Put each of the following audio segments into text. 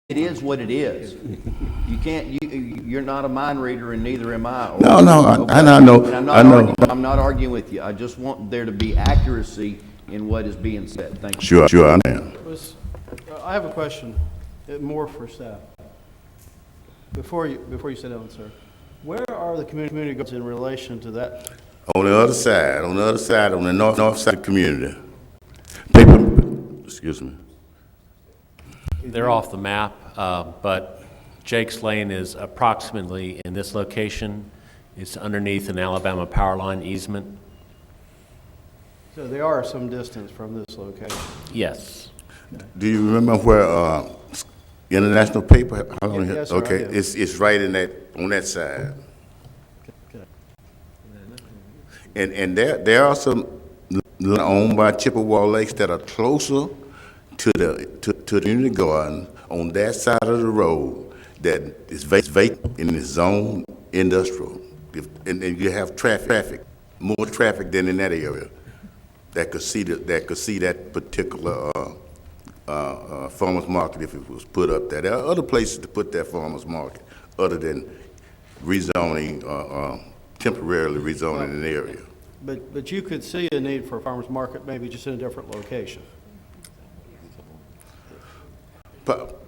It is what it is. You can't, you're not a mind reader and neither am I. No, no, Okay. I know, And I know. I'm not arguing with you. I just want there to be accuracy in what is being said. Thank you. Sure, I am. I have a question, more for staff. Before you sit down, sir, where are the community gardens in relation to that? On the other side, on the north side of the community. People, excuse me. They're off the map, but Jake's Lane is approximately in this location. It's underneath an Alabama power line easement. So they are some distance from this location. Yes. Do you remember where, International Paper? How long? Yes, sir, I Okay, do. it's right in that, on that side. Okay. And there are some owned by Chippewa Lakes that are closer to the community garden on that side of the road that is vacant in the zone industrial. And you have traffic, more traffic than in that area that could see that particular farmer's market if it was put up there. There are other places to put that farmer's market other than rezoning, temporarily rezoning an area. But you could see a need for a farmer's market, maybe just in a different location. But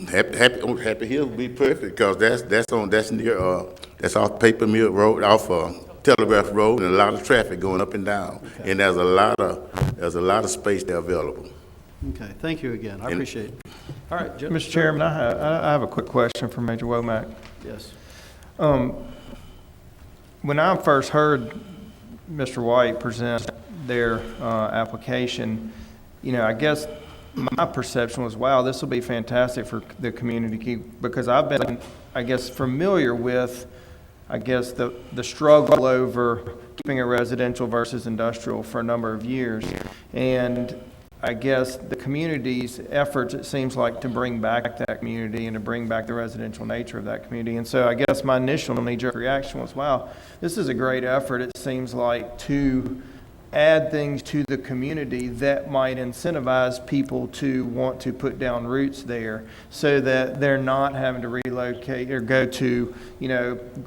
Happy Hill would be perfect because that's near that's off Paper Mill Road, off Telegraph Road, and a lot of traffic going up and down. Okay. And there's a lot of space there available. Okay, thank you again, I appreciate it. All right, Jim? Mr. Chairman, I have a quick question for Major Womack. Yes. When I first heard Mr. White present their application, I guess my perception was, wow, this will be fantastic for the community because I've been, I guess, familiar with, the struggle over keeping a residential versus industrial for a number of years. And I guess the community's efforts, it seems like, to bring back that community and to bring back the residential nature of that community. And so I guess my initial knee-jerk reaction was, wow, this is a great effort, it seems like, to add things to the community that might incentivize people to want to put down roots there so that they're not having to relocate or go to,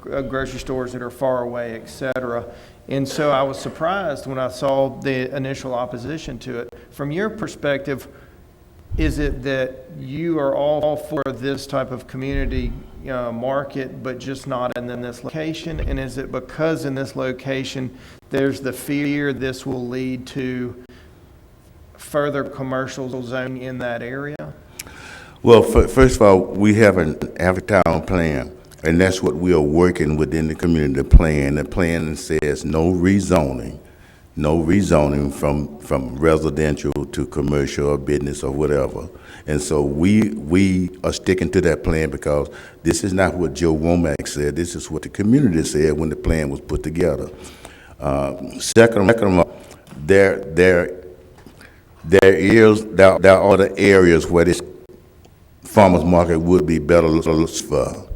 grocery stores that are far away, et cetera. And so I was surprised when I saw the initial opposition to it. From your perspective, is it that you are all for this type of community market, but just not in this location? And is it because in this location there's the fear this will lead to further commercial zoning in that area? Well, first of all, we have an Town plan, and that's what we are working within the community plan. The plan says no rezoning from residential to commercial or business or whatever. And so we are sticking to that plan because this is not what Joe Womack said. This is what the community said when the plan was put together. Second of all, there are other areas where this farmers market would be better for,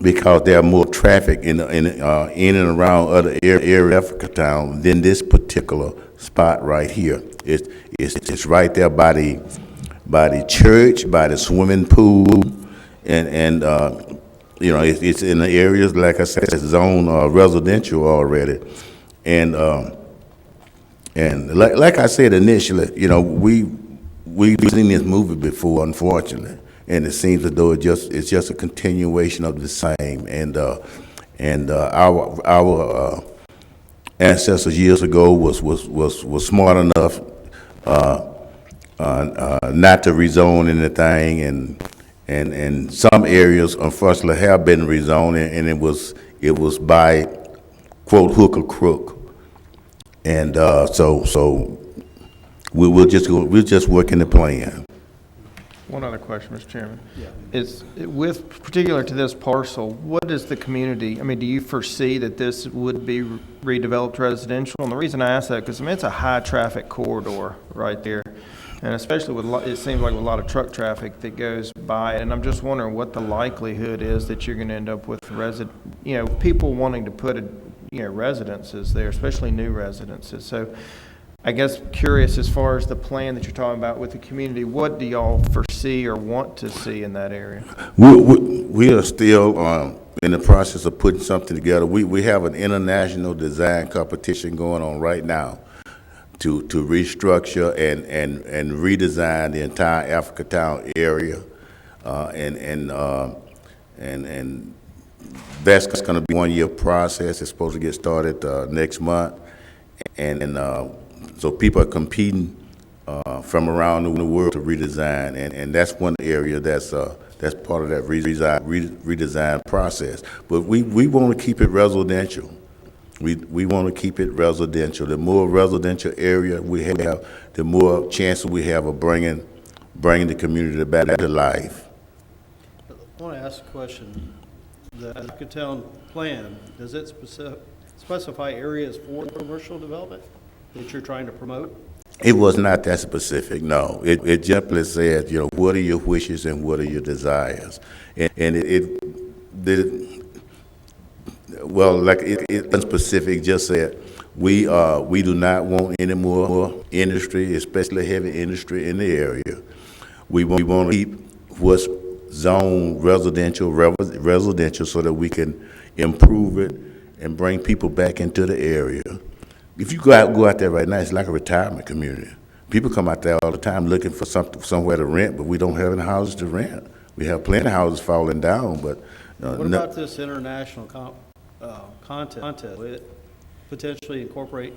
because there are more traffic in and around other areas of Africa Town than this particular spot right here. It's right there by the church, by the swimming pool, and it's in the areas, like I said, it's zone residential already, and like I said initially, we've seen this movie before, unfortunately. And it seems as though it's just a continuation of the same. And our ancestors years ago was smart enough not to rezone anything, and some areas unfortunately have been rezoned, and it was by quote hook or crook. And so we'll just work in the plan. One other question, Mr. Chairman. Yeah. Is, with particular to this parcel, what is the community, do you foresee that this would be redeveloped residential? And the reason I ask that, because it's a high traffic corridor right there. And especially it seems like with a lot of truck traffic that goes by, and I'm just wondering what the likelihood is that you're gonna end up with people wanting to put residences there, especially new residences. So I guess curious as far as the plan that you're talking about with the community, what do y'all foresee or want to see in that area? We are still in the process of putting something together. We have an international design competition going on right now to restructure and redesign the entire Africa Town area, and that's going to be a 1-year process. It's supposed to get started next month, and so people are competing from around the world to redesign, and that's one area that's part of that redesign process. But we want to keep it residential. We want to keep it residential. The more residential area we have, the more chances we have of bringing the community back to life. I want to ask a question. The Africa Town plan, does it specify areas for commercial development that you're trying to promote? It was not that specific, no. It simply said, what are your wishes and what are your desires? And it specific, just said, we do not want any more industry, especially heavy industry in the area. We want to keep what's zoned residential so that we can improve it and bring people back into the area. If you go out there right now, it's like a retirement community. People come out there all the time looking for somewhere to rent, but we don't have any houses to rent. We have plenty of houses falling down, but What about this international contest? Will it potentially incorporate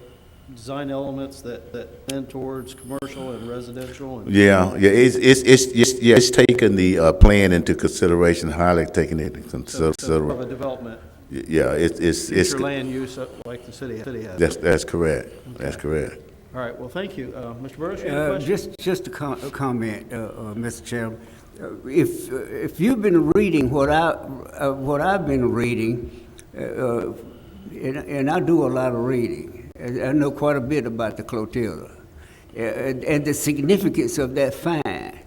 design elements that tend towards commercial and residential? And it's taking the plan into consideration, highly taking it into consideration. Of a development. Yeah, it's Future land use like the city has. That's correct. Okay. That's correct. All right, well, thank you. Mr. Burris, you have a question? Just a comment, Mr. Chairman. If you've been reading what I've been reading, and I do a lot of reading, I know quite a bit about the Clotilda, and the significance of that find.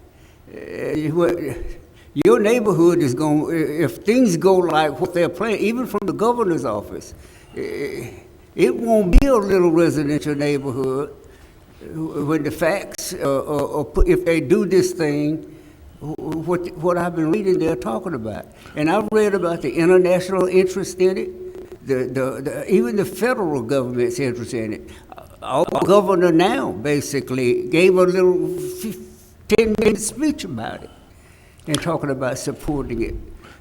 Your neighborhood is going, if things go like what they're planning, even from the governor's office, it won't be a little residential neighborhood when the facts, if they do this thing, what I've been reading they're talking about. And I've read about the international interest in it, even the federal government's interest in it. Our governor now basically gave a little 10-minute speech about it and talking about supporting it.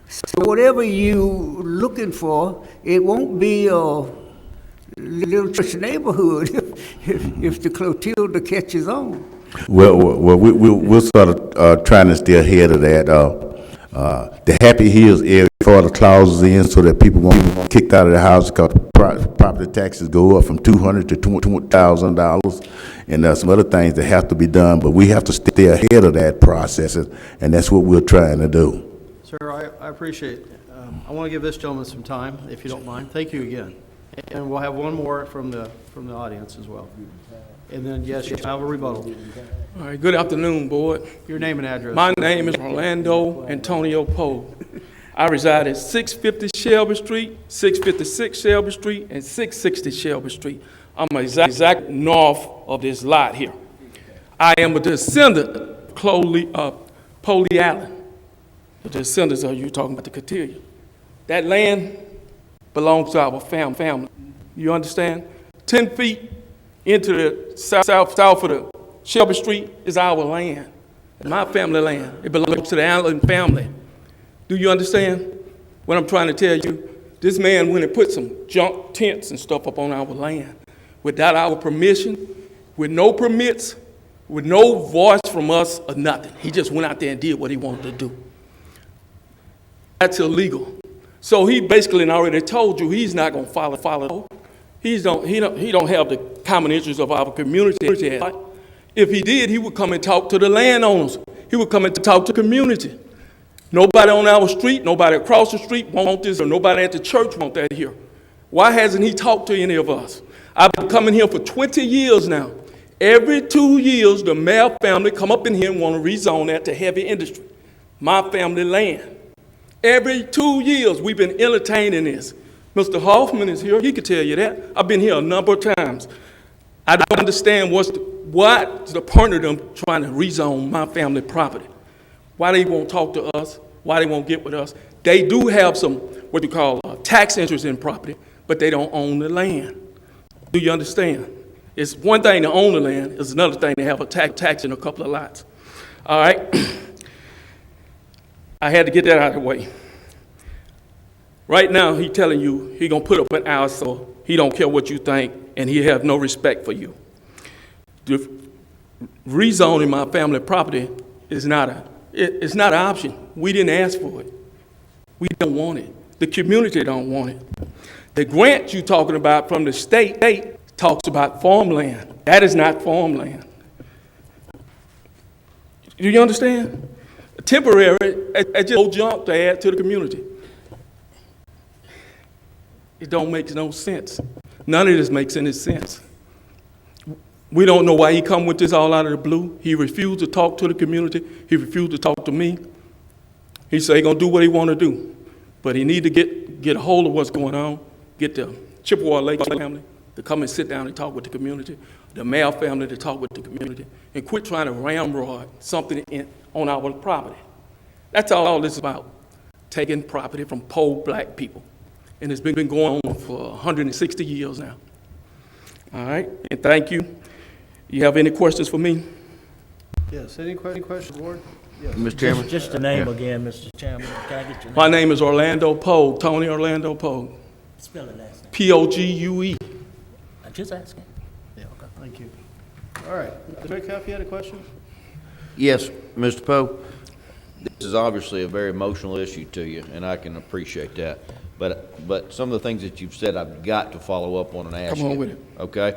So whatever you looking for, it won't be a little church neighborhood if the Clotilda catches on. Well, we'll sort of trying to stay ahead of that. The Happy Hills area, for the clauses in so that people won't get kicked out of the house because property taxes go up from $200 to $20,000, and some other things that have to be done. But we have to stay ahead of that process, and that's what we're trying to do. Sir, I appreciate it. I want to give this gentleman some time, if you don't mind. Thank you again. And we'll have one more from the audience as well. And then, yes, you have a rebuttal. All right, good afternoon, board. Your name and address. My name is Orlando Antonio Poe. I reside at 650 Shelby Street, 656 Shelby Street, and 660 Shelby Street. I'm exact north of this lot here. I am a descendant of Polly Allen. The descendants of you talking about the Cotillion. That land belongs to our family. You understand? 10 feet into the south of the Shelby Street is our land, my family land. It belongs to the Allen family. Do you understand what I'm trying to tell you? This man went and put some junk tents and stuff up on our land without our permission, with no permits, with no voice from us or nothing. He just went out there and did what he wanted to do. That's illegal. So he basically already told you he's not going to follow. He don't have the common interests of our community. If he did, he would come and talk to the landowners. He would come and talk to the community. Nobody on our street, nobody across the street want this, or nobody at the church want that here. Why hasn't he talked to any of us? I've been coming here for 20 years now. Every 2 years, the mayor family come up in here and want to rezone that to heavy industry. My family land. Every 2 years, we've been entertaining this. Mr. Hoffman is here. He could tell you that. I've been here a number of times. I don't understand what's the point of them trying to rezone my family property. Why they won't talk to us, why they won't get with us. They do have some, what you call, tax interest in property, but they don't own the land. Do you understand? It's one thing to own the land, it's another thing to have a tax in a couple of lots. All right? I had to get that out of the way. Right now, he telling you he gonna put up an hour, so he don't care what you think, and he have no respect for you. The rezoning my family property is not it's not an option. We didn't ask for it. We don't want it. The community don't want it. The grant you talking about from the state talks about farmland. That is not farmland. Do you understand? Temporary, it's just old junk to add to the community. It don't make no sense. None of this makes any sense. We don't know why he come with this all out of the blue. He refused to talk to the community. He refused to talk to me. He said he gonna do what he want to do, but he need to get a hold of what's going on. Get the Chippewa Lake family to come and sit down and talk with the community. The Mail family to talk with the community, and quit trying to ramrod something on our property. That's all this is about. Taking property from poor black people, and it's been going on for 160 years now. All right, and thank you. You have any questions for me? Yes, any questions, Board? Yes. Mr. Chairman? Just the name again, Mr. Chairman. Can I get your name? My name is Orlando Pogue, Tony Orlando Pogue, Spell it last name. Pogue. I'm just asking. Yeah, okay, thank you. All right, Mr. Metcalf, you had a question? Yes, Mr. Poe, this is obviously a very emotional issue to you, and I can appreciate that. But some of the things that you've said, I've got to follow up on and ask you. Come on with it. Okay?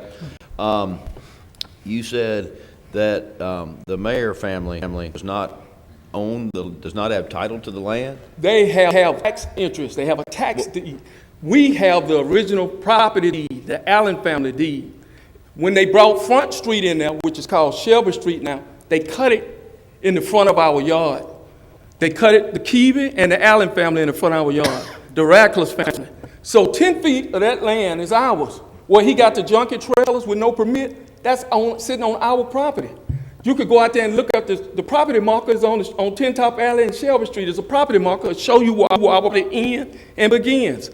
You said that the Mayer family does not does not have title to the land? They have tax interest. They have a tax deed. We have the original property deed, the Allen family deed. When they brought Front Street in there, which is called Shelby Street now, they cut it in the front of our yard. They cut it, the Keevy and the Allen family in the front of our yard, the Radcliffe family. So 10 feet of that land is ours. Where he got the junkie trailers with no permit, that's sitting on our property. You could go out there and look up the property markers on 10 Top Alley and Shelby Street. There's a property marker to show you where our property ends and begins.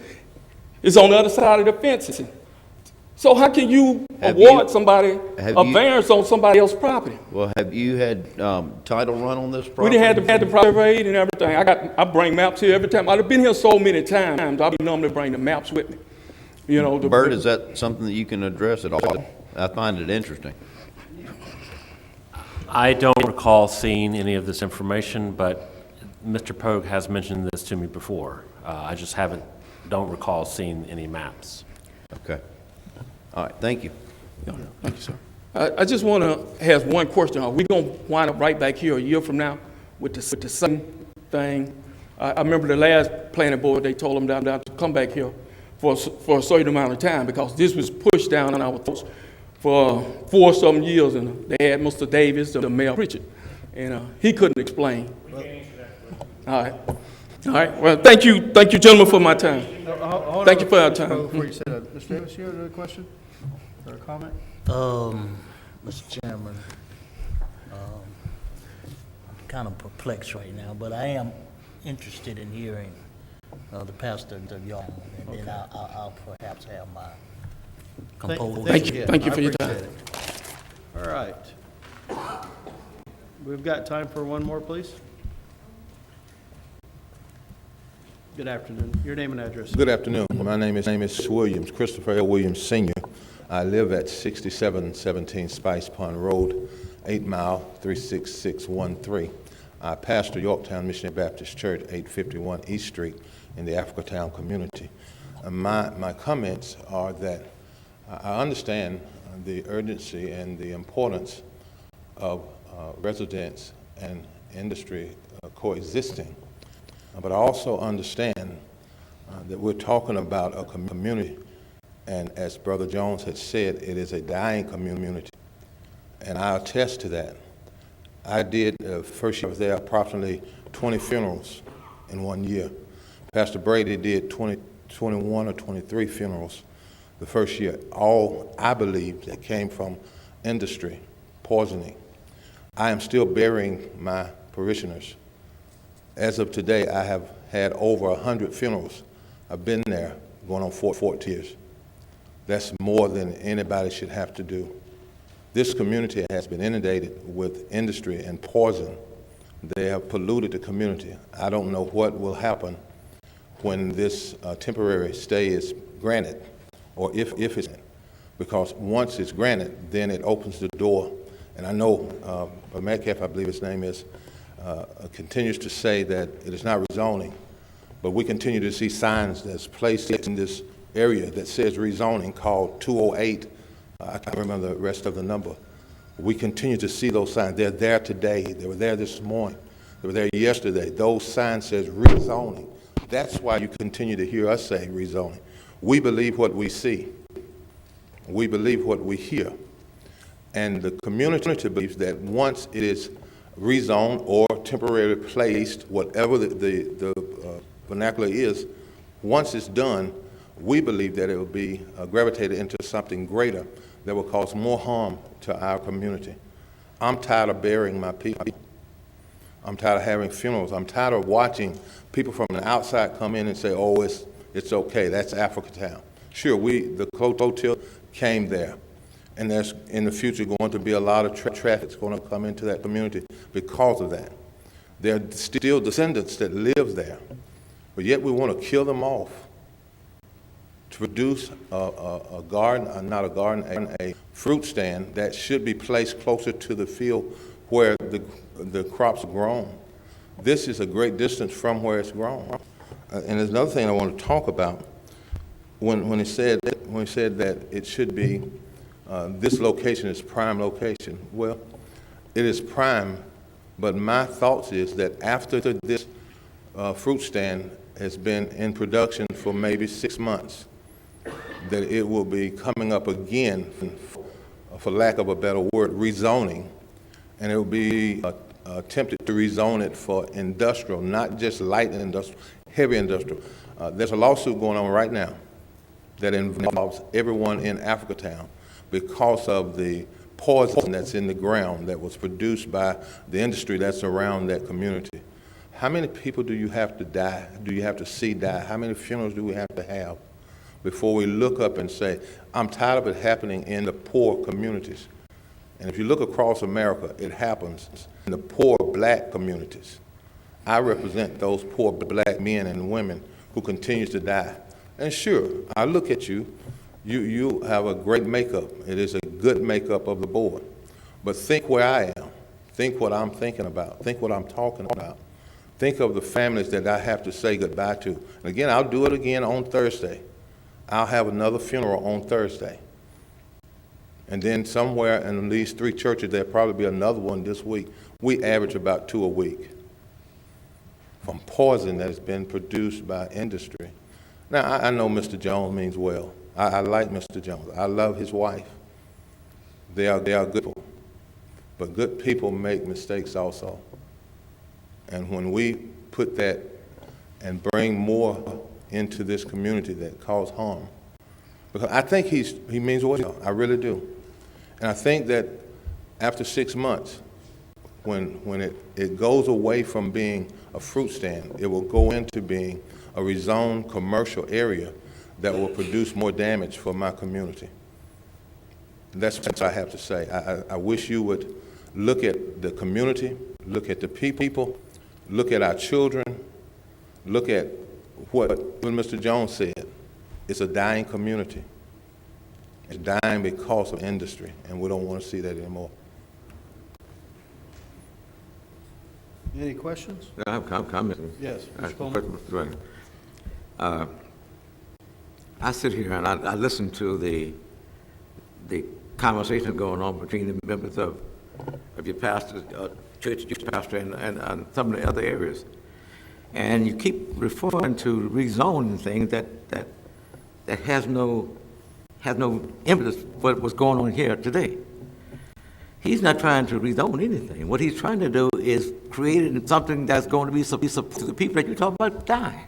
It's on the other side of the fence. So how can you award somebody a variance on somebody else's property? Well, have you had title run on this We property? didn't have the property surveyed and everything. I bring maps here every time. I've been here so many times. I normally bring the maps with me. You know, Bert, is that something that you can address at all? I find it interesting. I don't recall seeing any of this information, but Mr. Pogue has mentioned this to me before. I just don't recall seeing any maps. Okay. All right, thank you. Yeah, thank you, sir. I just want to ask one question. Are we going to wind up right back here a year from now with the same thing? I remember the last planning board, they told them down to come back here for a certain amount of time because this was pushed down on our throats for 4-some years, and they had Mr. Davis, the mayor, preach it, and he couldn't explain. All right. All right. Well, thank you, gentlemen, for my time. Thank you for your time. Before you say that, Mr. Davis, you had a question or a comment? Mr. Chairman, I'm kind of perplexed right now, but I am interested in hearing the pastor of y'all, and then I'll perhaps have my composed. Thank you. Thank you for your time. I appreciate it. All right. We've got time for one more, please. Good afternoon. Your name and address. Good afternoon. My name is Williams, Christopher L. Williams, Sr. I live at 6717 Spice Pond Road, 8 Mile, 36613. I pastor Yorktown Missionary Baptist Church, 851 East Street in the Africatown community. My comments are that I understand the urgency and the importance of residents and industry coexisting. But I also understand that we're talking about a community, and as Brother Jones had said, it is a dying community, and I attest to that. I did, first year I was there, approximately 20 funerals in 1 year. Pastor Brady did 21 or 23 funerals the first year. All, I believe, that came from industry, poisoning. I am still burying my parishioners. As of today, I have had over 100 funerals. I've been there going on 4 years. That's more than anybody should have to do. This community has been inundated with industry and poison. They have polluted the community. I don't know what will happen when this temporary stay is granted, or if it's, because once it's granted, then it opens the door. And I know Metcalf, I believe his name is, continues to say that it is not rezoning, but we continue to see signs that's placed in this area that says rezoning called 208. I can't remember the rest of the number. We continue to see those signs. They're there today. They were there this morning. They were there yesterday. Those signs says rezoning. That's why you continue to hear us say rezoning. We believe what we see. We believe what we hear. And the community believes that once it is rezoned or temporarily placed, whatever the vernacular is, once it's done, we believe that it will be gravitated into something greater that will cause more harm to our community. I'm tired of burying my people. I'm tired of having funerals. I'm tired of watching people from the outside come in and say, oh, it's okay, that's Africa Town. Sure, the hotel came there, and there's in the future going to be a lot of traffic that's going to come into that community because of that. There are still descendants that live there, but yet we want to kill them off to produce a garden, not a garden, a fruit stand that should be placed closer to the field where the crops are grown. This is a great distance from where it's grown. And there's another thing I want to talk about. When he said that it should be, this location is prime location. Well, it is prime, but my thoughts is that after this fruit stand has been in production for maybe 6 months, that it will be coming up again, for lack of a better word, rezoning, and it will be attempted to rezone it for industrial, not just light industrial, heavy industrial. There's a lawsuit going on right now that involves everyone in Africa Town because of the poison that's in the ground that was produced by the industry that's around that community. How many people do you have to die? Do you have to see die? How many funerals do we have to have before we look up and say, I'm tired of it happening in the poor communities? And if you look across America, it happens in the poor black communities. I represent those poor black men and women who continue to die. And sure, I look at you, you have a great makeup. It is a good makeup of the board. But think where I am. Think what I'm thinking about. Think what I'm talking about. Think of the families that I have to say goodbye to. And again, I'll do it again on Thursday. I'll have another funeral on Thursday. And then somewhere in these 3 churches, there'll probably be another one this week. We average about 2 a week from poison that has been produced by industry. Now, I know Mr. Jones means well. I like Mr. Jones. I love his wife. They are good people. But good people make mistakes also. And when we put that and bring more into this community that cause harm, because I think he means well, I really do. And I think that after 6 months, when it goes away from being a fruit stand, it will go into being a rezoned commercial area that will produce more damage for my community. That's what I have to say. I wish you would look at the community, look at the people, look at our children, look at what Mr. Jones said. It's a dying community. It's dying because of industry, and we don't want to see that anymore. Any questions? I have a comment. Yes, I Mr. have a Coleman. question, Mr. Dwayne. I sit here and I listen to the conversation going on between the members of your pastor, church pastor, and some of the other areas. And you keep referring to rezoning things that has no impetus for what's going on here today. He's not trying to rezone anything. What he's trying to do is create something that's going to be to the people that you talk about dying.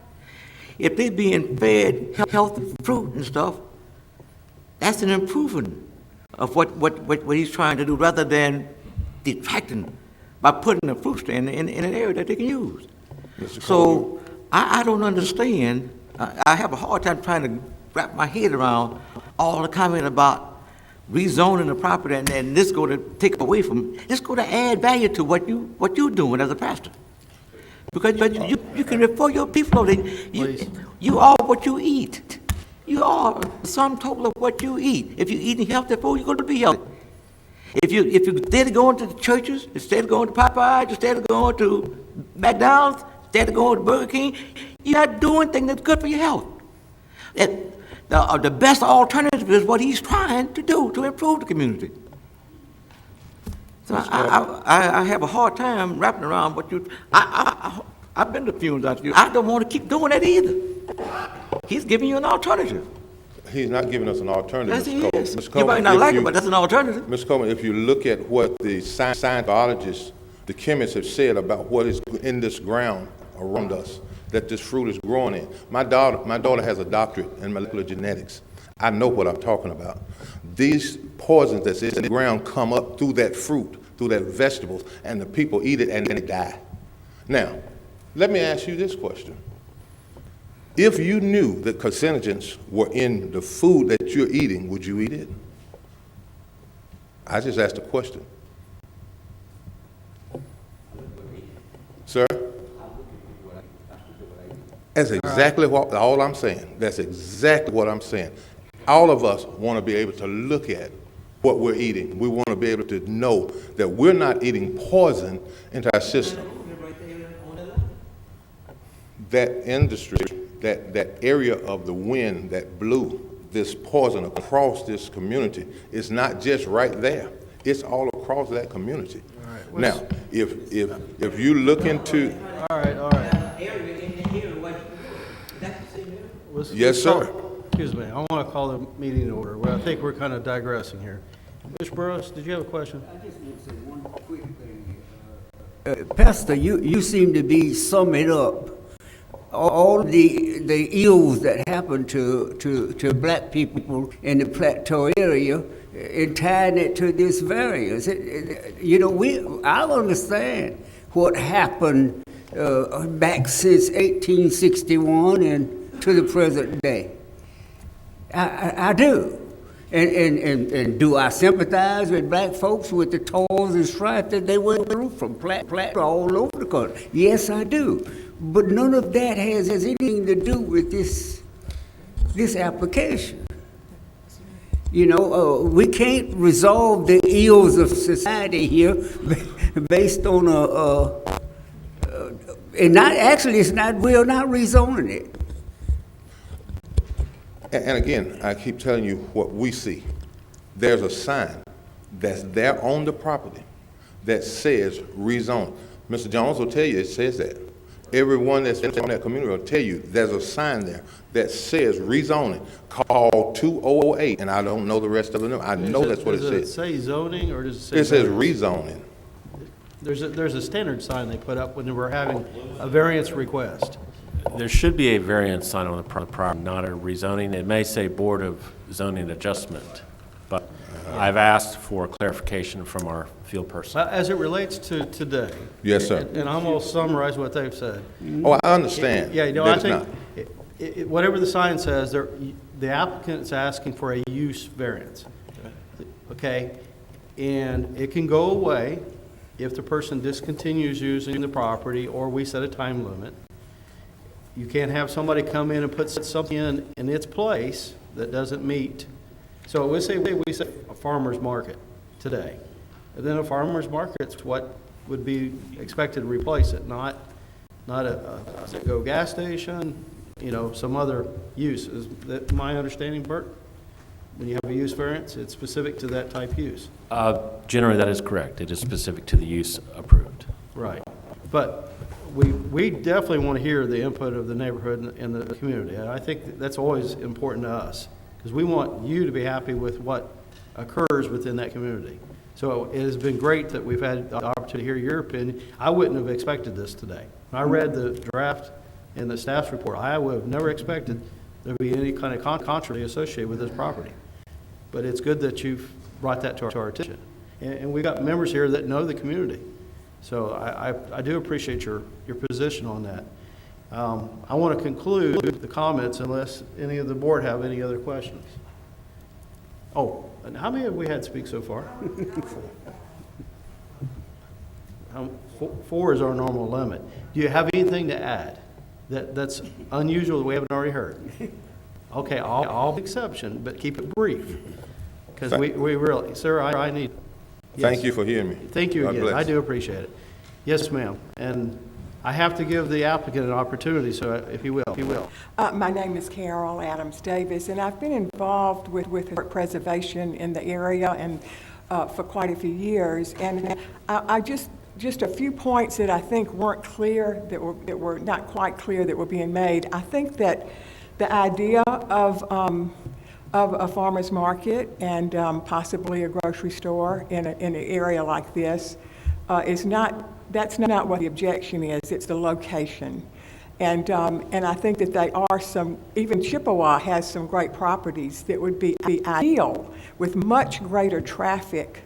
If they're being fed healthy fruit and stuff, That's an improvement of what he's trying to do, rather than detracting by putting a fruit stand in an area that they can use. So I don't understand. I have a hard time trying to wrap my head around all the comment about rezoning the property and this going to take away from, this going to add value to what you're doing as a pastor. Because you can refer your people, you are what you eat. You are the sum total of what you eat. If you're eating healthy food, you're going to be healthy. If you instead of going to the churches, instead of going to Popeyes, instead of going to McDonald's, instead of going to Burger King, you're not doing things that's good for your health. The best alternative is what he's trying to do to improve the community. So I have a hard time wrapping around what you. I've been to funerals out here. I don't want to keep doing that either. He's giving you an alternative. He's not giving us an alternative, Yes, he Mr. Coleman. is. Mr. You Coleman, might not if like you- it, but that's an alternative. Mr. Coleman, if you look at what the science biologists, the chemists have said about what is in this ground around us, that this fruit is growing in. My daughter has a doctorate in molecular genetics. I know what I'm talking about. These poisons that's in the ground come up through that fruit, through that vegetables, and the people eat it and they die. Now, let me ask you this question. If you knew that carcinogens were in the food that you're eating, would you eat it? I just asked a question. Sir? That's exactly what, all I'm saying. That's exactly what I'm saying. All of us want to be able to look at what we're eating. We want to be able to know that we're not eating poison into our system. That industry, that area of the wind that blew this poison across this community is not just right there. It's all across that community. Now, if you look into... All right. Yes, sir. Excuse me, I want to call the meeting in order. Well, I think we're kind of digressing here. Mr. Burrows, did you have a question? I just want to say one quick thing. Pastor, you seem to be summing up all the ills that happen to black people in the plateau area and tying it to this variance. I understand what happened back since 1861 and to the present day. I do. And do I sympathize with black folks with the toils and strife that they went through from plateau all over the country? Yes, I do. But none of that has anything to do with this application. We can't resolve the ills of society here based on we're not rezoning it. And again, I keep telling you what we see. There's a sign that's there on the property that says rezone. Mr. Jones will tell you it says that. Everyone that's in that community will tell you there's a sign there that says rezoning. Call 208, and I don't know the rest of it. I know that's what it says. Does it say zoning or does it say? It says variance? rezoning. There's a standard sign they put up when we're having a variance request. There should be a variance sign on the property, not a rezoning. It may say Board of Zoning Adjustment, but I've asked for clarification from our field person. As it relates to today. Yes, sir. And I'm going to summarize what they've said. Oh, I understand. Yeah, that I it's think, not. whatever the sign says, the applicant is asking for a use variance. Okay? And it can go away if the person discontinues using the property or we set a time limit. You can't have somebody come in and put something in its place that doesn't meet. So we say a farmer's market today. And then a farmer's market's what would be expected to replace it, not a go gas station, some other use. Is that my understanding, Bert? When you have a use variance, it's specific to that type use. Generally, that is correct. It is specific to the use approved. Right. But we definitely want to hear the input of the neighborhood and the community. And I think that's always important to us because we want you to be happy with what occurs within that community. So it has been great that we've had the opportunity to hear your opinion. I wouldn't have expected this today. When I read the draft and the staff's report, I would have never expected there to be any kind of controversy associated with this property. But it's good that you've brought that to our attention. And we've got members here that know the community. So I do appreciate your position on that. I want to conclude the comments unless any of the board have any other questions. Oh, and how many have we had speak so far? Four is our normal limit. Do you have anything to add that's unusual that we haven't already heard? Okay, all exception, but keep it brief. Because we really, sir, I need. Yes. Thank you for hearing me. Thank you God again. bless. I do appreciate it. Yes, ma'am. And I have to give the applicant an opportunity, so if you will. My name is Carol Adams Davis, and I've been involved with preservation in the area and for quite a few years. And I just a few points that I think weren't clear, that were not quite clear, that were being made. I think that the idea of a farmer's market and possibly a grocery store in an area like this that's not what the objection is. It's the location. And I think that they are even Chippewa has some great properties that would be ideal with much greater traffic.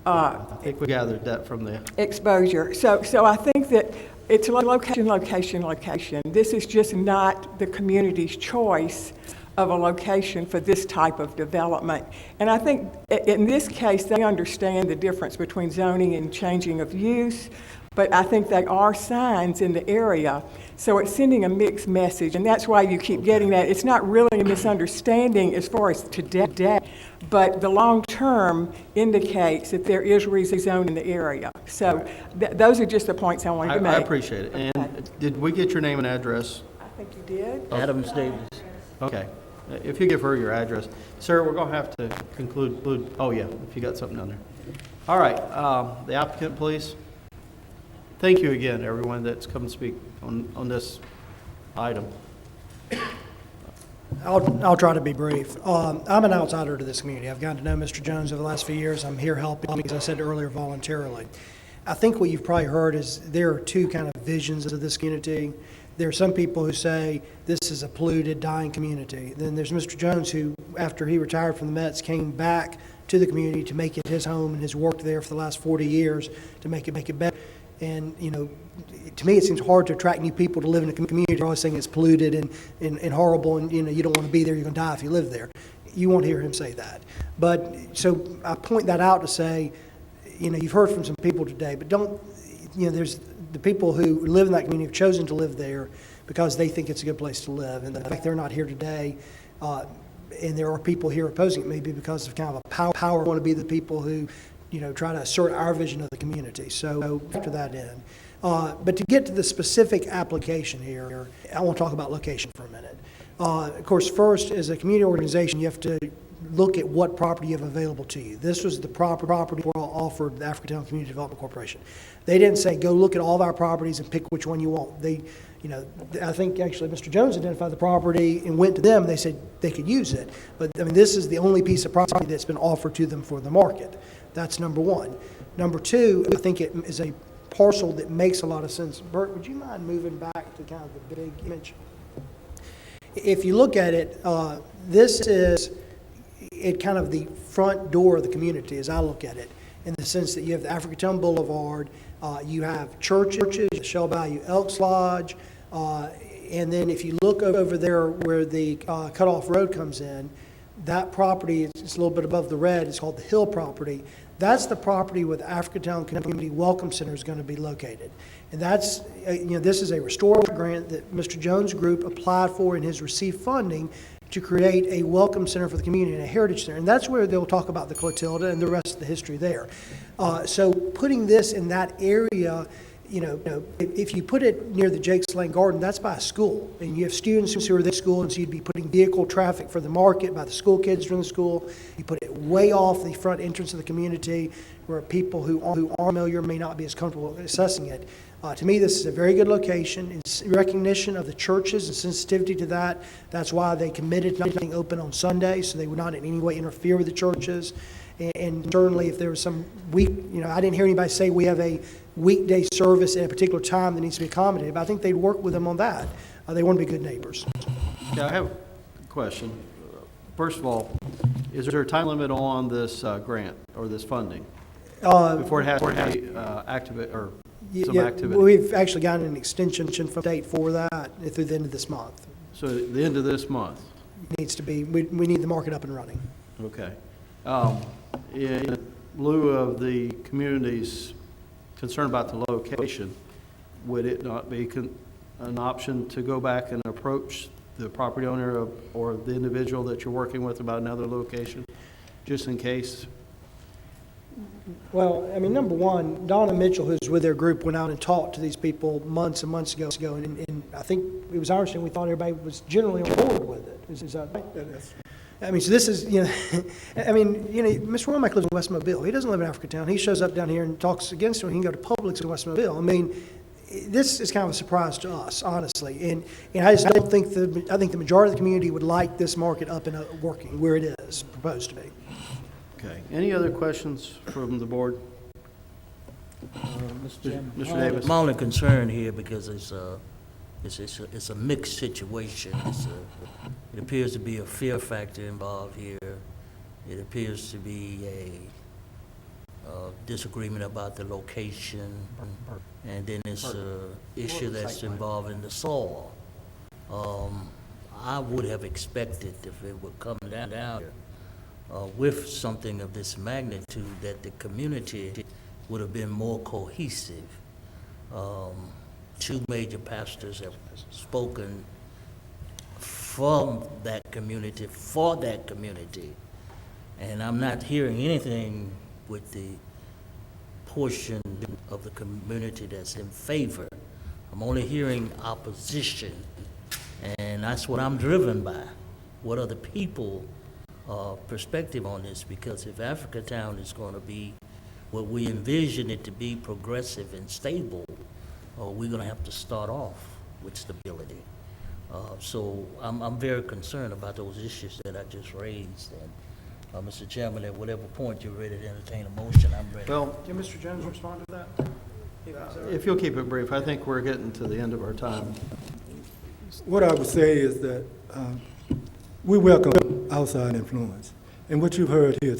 I think we gathered that from the Exposure. So I think that it's location. This is just not the community's choice of a location for this type of development. And I think in this case, they understand the difference between zoning and changing of use, but I think they are signs in the area. So it's sending a mixed message, and that's why you keep getting that. It's not really a misunderstanding as far as today, but the long term indicates that there is rezoning in the area. So those are just the points I wanted to make. I appreciate it. And did we get your name and address? I think you did. Adams Davis. Okay. If you give her your address. Sir, we're going to have to conclude. Oh, yeah, if you got something down there. All right. The applicant, please. Thank you again, everyone that's come to speak on this item. I'll try to be brief. I'm an outsider to this community. I've gotten to know Mr. Jones over the last few years. I'm here helping, as I said earlier, voluntarily. I think what you've probably heard is there are two kind of visions of this community. There are some people who say this is a polluted, dying community. Then there's Mr. Jones who, after he retired from the Mets, came back to the community to make it his home and has worked there for the last 40 years to make it better. And, you know, to me, it seems hard to attract new people to live in a community. They're always saying it's polluted and horrible, and, you know, you don't want to be there, you're going to die if you live there. You won't hear him say that. But, so I point that out to say, you know, you've heard from some people today, but don't, you know, there's the people who live in that community have chosen to live there because they think it's a good place to live. And the fact they're not here today, and there are people here opposing it, maybe because of kind of a power want to be the people who, you know, try to assert our vision of the community. So after that end. But to get to the specific application here, I want to talk about location for a minute. Of course, first, as a community organization, you have to look at what property you have available to you. This was the property we offered the Africatown Community Development Corporation. They didn't say, go look at all of our properties and pick which one you want. They, you know, I think actually Mr. Jones identified the property and went to them. They said they could use it. But I mean, this is the only piece of property that's been offered to them for the market. That's number one. Number two, I think it is a parcel that makes a lot of sense. Bert, would you mind moving back to kind of the big image? If you look at it, this is kind of the front door of the community as I look at it, in the sense that you have the Africatown Boulevard, you have churches, the Shell Bayou Elks Lodge, and then if you look over there where the cutoff road comes in, that property is a little bit above the red. It's called the Hill property. That's the property where the Africatown Community Welcome Center is going to be located. And that's, you know, this is a restorative grant that Mr. Jones' group applied for and has received funding to create a welcome center for the community and a heritage center. And that's where they'll talk about the Clotilda and the rest of the history there. So putting this in that area, you know, if you put it near the Jakes Lane Garden, that's by a school. And you have students who are there at school, and so you'd be putting vehicle traffic for the market by the school kids during the school. You put it way off the front entrance of the community where people who aren't familiar may not be as comfortable assessing it. To me, this is a very good location. It's recognition of the churches and sensitivity to that. That's why they committed to not being open on Sunday, so they would not in any way interfere with the churches. And certainly if there was some week, you know, I didn't hear anybody say we have a weekday service at a particular time that needs to be accommodated, but I think they'd work with them on that. They want to be good neighbors. Yeah, I have a question. First of all, Is there a time limit on this grant or this funding before it has to be activate or some activity? We've actually gotten an extension from date for that through the end of this month. So at the end of this month? Needs to be, we need the market up and running. Okay. In lieu of the community's concern about the location, would it not be an option to go back and approach the property owner or the individual that you're working with about another location, just in case? Well, I mean, number one, Donna Mitchell, who's with their group, went out and talked to these people months and months ago, and I think it was our understanding, we thought everybody was generally on board with it. Is that right? I mean, so this is, I mean, Mr. Womack lives in West Mobile. He doesn't live in Africatown. He shows up down here and talks against him. He can go to Publix in West Mobile. I mean, this is kind of a surprise to us, honestly. And I just don't think I think the majority of the community would like this market up and working where it is proposed to be. Okay. Any other questions from the board? Mr. Davis? My only concern here, because it's a mixed situation. It appears to be a fear factor involved here. It appears to be a disagreement about the location, and then it's an issue that's involving the soil. I would have expected if it would come down here with something of this magnitude, that the community would have been more cohesive. Two major pastors have spoken from that community, for that community, and I'm not hearing anything with the portion of the community that's in favor. I'm only hearing opposition, and that's what I'm driven by. What are the people perspective on this? Because if Africatown is going to be what we envision it to be, progressive and stable, we're going to have to start off with stability. So I'm very concerned about those issues that I just raised. And Mr. Chairman, at whatever point you're ready to entertain a motion, I'm ready. Well, Can Mr. Jones respond to that? if you'll keep it brief, I think we're getting to the end of our time. What I would say is that we welcome outside influence. And what you've heard here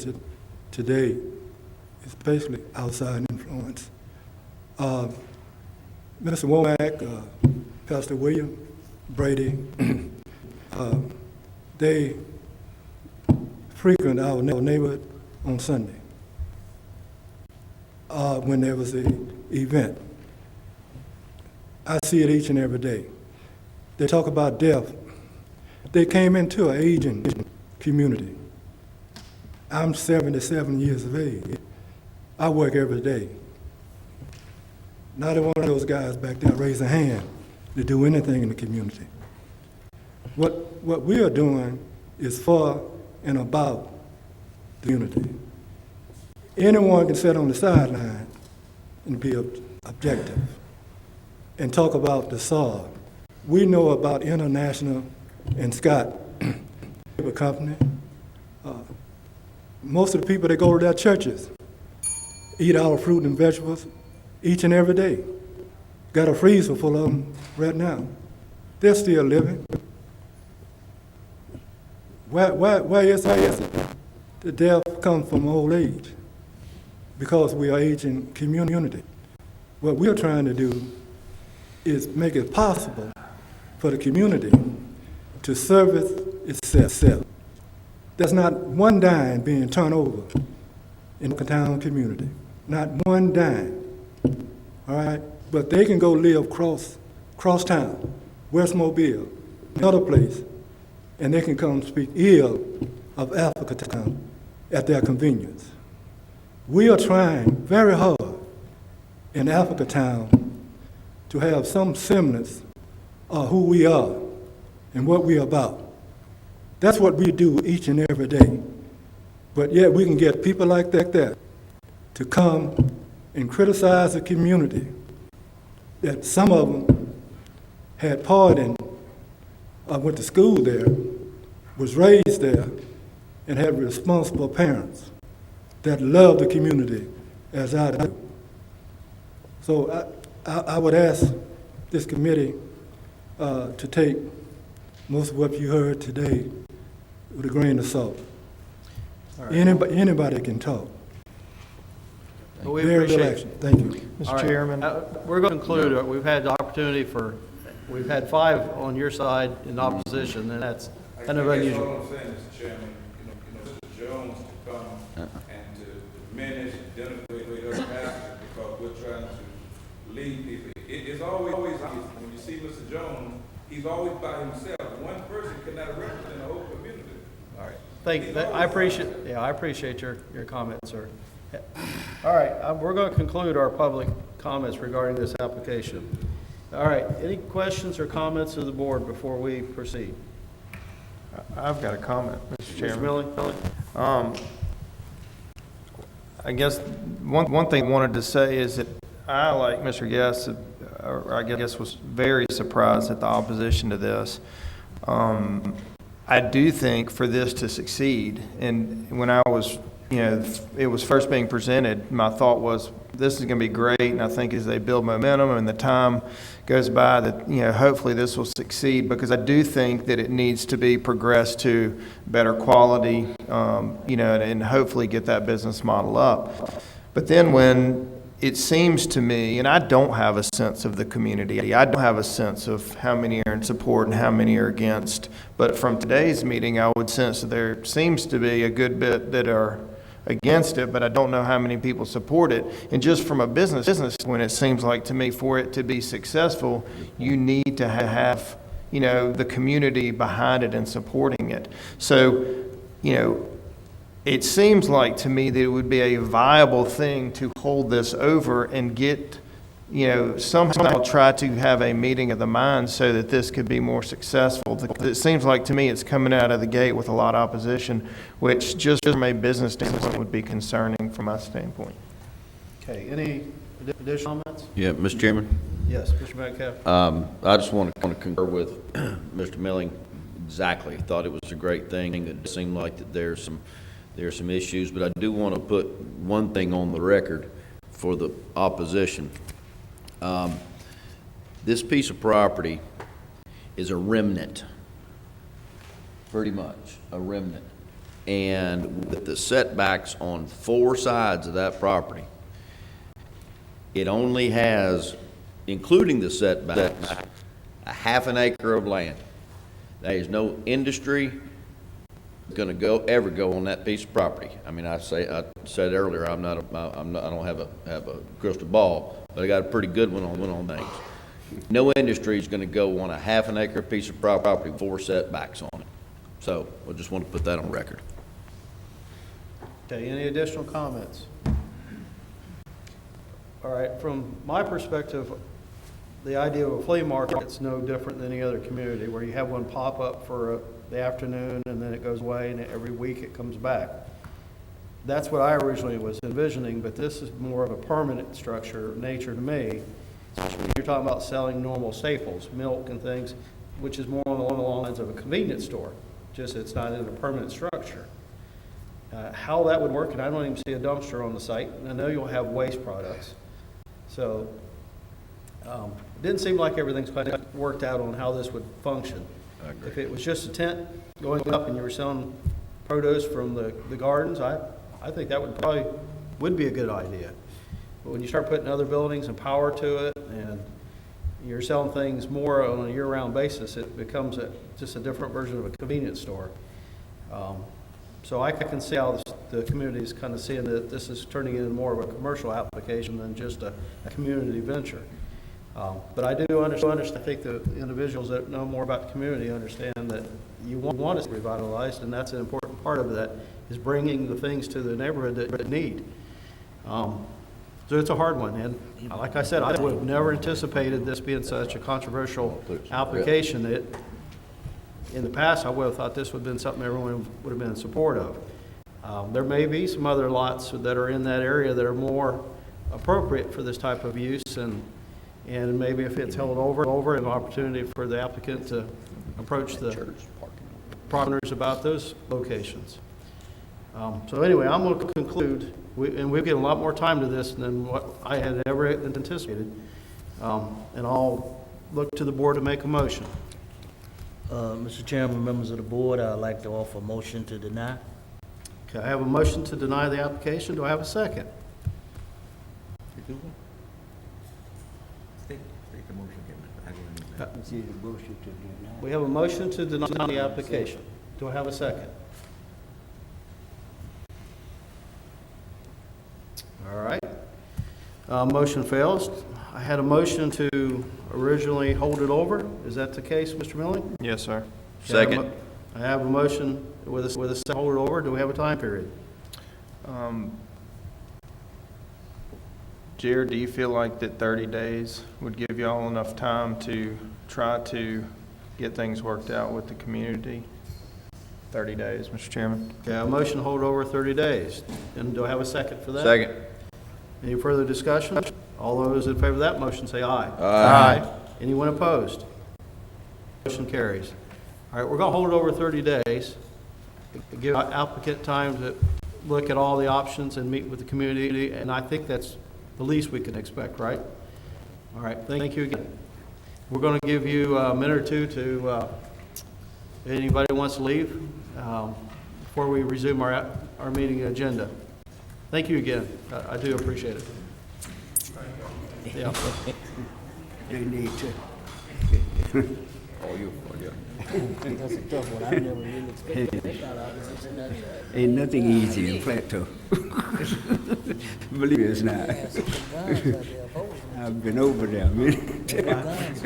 today is basically outside influence. Minister Womack, Pastor William, Brady, they frequent our neighborhood on Sunday when there was an event. I see it each and every day. They talk about death. They came into an aging community. I'm 77 years of age. I work every day. Not one of those guys back there raise a hand to do anything in the community. What we are doing is for and about the community. Anyone can sit on the sideline and be objective and talk about the SAW. We know about International and Scott Company. Most of the people that go to their churches eat our fruit and vegetables each and every day. Got a freezer full of them right now. They're still living. Why is it? The death comes from old age, because we are aging community. What we are trying to do is make it possible for the community to service itself. There's not one dime being turned over in the town community, not one dime, all right? But they can go live cross town, West Mobile, another place, and they can come speak ill of Africatown at their convenience. We are trying very hard in Africatown to have some semblance of who we are and what we're about. That's what we do each and every day. But yet we can get people like that to come and criticize the community, that some of them had part in, went to school there, was raised there, and had responsible parents that love the community as I do. So I would ask this committee to take most of what you heard today with a grain of salt. Anybody can talk. But we Very good appreciate action. Thank you. All Mr. right. Chairman. We're going to conclude. We've had the opportunity we've had 5 on your side in opposition, and that's kind of unusual. All I'm saying, Mr. Chairman, Mr. Jones to come and to diminish, denigrate other pastors because we're trying to lead people. It's always obvious when you see Mr. Jones, he's always by himself. One person cannot represent the whole community. All right. Thank you. I appreciate your comments, sir. All right, we're going to conclude our public comments regarding this application. All right, any questions or comments of the board before we proceed? I've got a comment, Mr. Chairman. Mr. Millie? I guess one thing I wanted to say is that I, like Mr. Guest, was very surprised at the opposition to this. I do think for this to succeed, and when I was, it was first being presented, my thought was, this is going to be great, and I think as they build momentum and the time goes by that, hopefully this will succeed, because I do think that it needs to be progressed to better quality, and hopefully get that business model up. But then when it seems to me, and I don't have a sense of the community, I don't have a sense of how many are in support and how many are against, but from today's meeting, I would sense that there seems to be a good bit that are against it, but I don't know how many people support it. And just from a business, when it seems like to me, for it to be successful, you need to have, the community behind it and supporting it. So, it seems like to me that it would be a viable thing to hold this over and get, somehow try to have a meeting of the minds so that this could be more successful. It seems like to me it's coming out of the gate with a lot of opposition, which just from a business standpoint would be concerning from my standpoint. Okay, any additional comments? Yeah, Mr. Chairman? Yes, Mr. Metcalf? I just want to concur with Mr. Milling. Exactly. Thought it was a great thing. It seemed like that there are some issues, but I do want to put one thing on the record for the opposition. This piece of property is a remnant, pretty much a remnant. And with the setbacks on 4 sides of that property, it only has, including the setbacks, a half an acre of land. There is no industry going to ever go on that piece of property. I mean, I said earlier, I don't have a crystal ball, but I got a pretty good one on things. No industry is going to go on a half an acre piece of property with 4 setbacks on it. So I just want to put that on record. Okay, any additional comments? All right, from my perspective, the idea of a flea market is no different than any other community where you have one pop up for the afternoon and then it goes away and every week it comes back. That's what I originally was envisioning, but this is more of a permanent nature to me. Especially when you're talking about selling normal staples, milk and things, which is more along the lines of a convenience store, just it's not in a permanent structure. How that would work, and I don't even see a dumpster on the site, and I know you'll have waste products. So it didn't seem like everything's quite worked out on how this would function. If it was just a tent going up and you were selling produce from the gardens, I think that would be a good idea. But when you start putting other buildings and power to it, and you're selling things more on a year-round basis, it becomes just a different version of a convenience store. So I can see how the community is kind of seeing that this is turning into more of a commercial application than just a community venture. But I do understand, I think the individuals that know more about the community understand that you want it to be revitalized, and that's an important part of that, is bringing the things to the neighborhood that need. So it's a hard one, and like I said, I would have never anticipated this being such a controversial application. That in the past, I would have thought this would have been something everyone would have been in support of. There may be some other lots that are in that area that are more appropriate for this type of use, and maybe if it's held over, an opportunity for the applicant to approach the properties about those locations. So anyway, I'm going to conclude, and we've given a lot more time to this than what I had ever anticipated, and I'll look to the board to make a motion. Mr. Chairman, members of the board, I'd like to offer a motion to deny. Okay, I have a motion to deny the application. Do I have a second? We have a motion to deny the application. Do I have a second? All right. Motion fails. I had a motion to originally hold it over. Is that the case, Mr. Milling? Yes, sir. Second. I have a motion with a second, hold it over. Do we have a time period? Jared, do you feel like that 30 days would give you all enough time to try to get things worked out with the community? 30 days, Mr. Chairman. Okay, a motion to hold over 30 days. And do I have a second for that? Second. Any further discussion? All those in favor of that motion say aye. Aye. Anyone opposed? Motion carries. All right, we're going to hold it over 30 days. Give applicant time to look at all the options and meet with the community, and I think that's the least we can expect, right? All right, thank you again. We're going to give you a minute or two to, anybody who wants to leave, before we resume our meeting agenda. Thank you again. I do appreciate it. Yeah. They need to. That's a tough one. I never really expected that. Ain't nothing easy in Plateau. Believe it, it's not. I've been over there many times.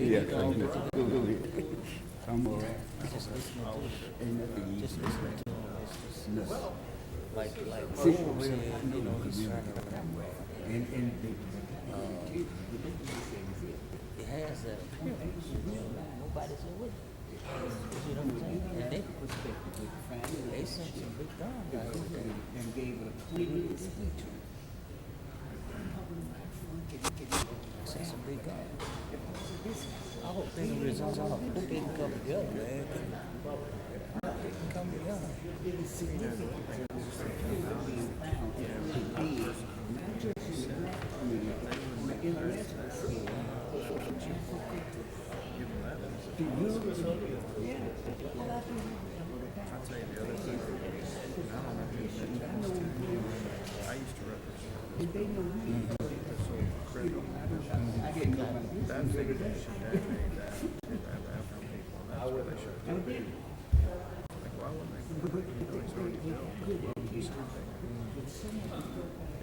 Yeah. I'm all right. Ain't nothing easy. Like, And it has that appearance, nobody's with it. You know what I'm saying? And they they sent some big guns out here. and gave it a clean speech. Sent some big guns. I hope they can resolve, I hope they can come together, man. They can come together.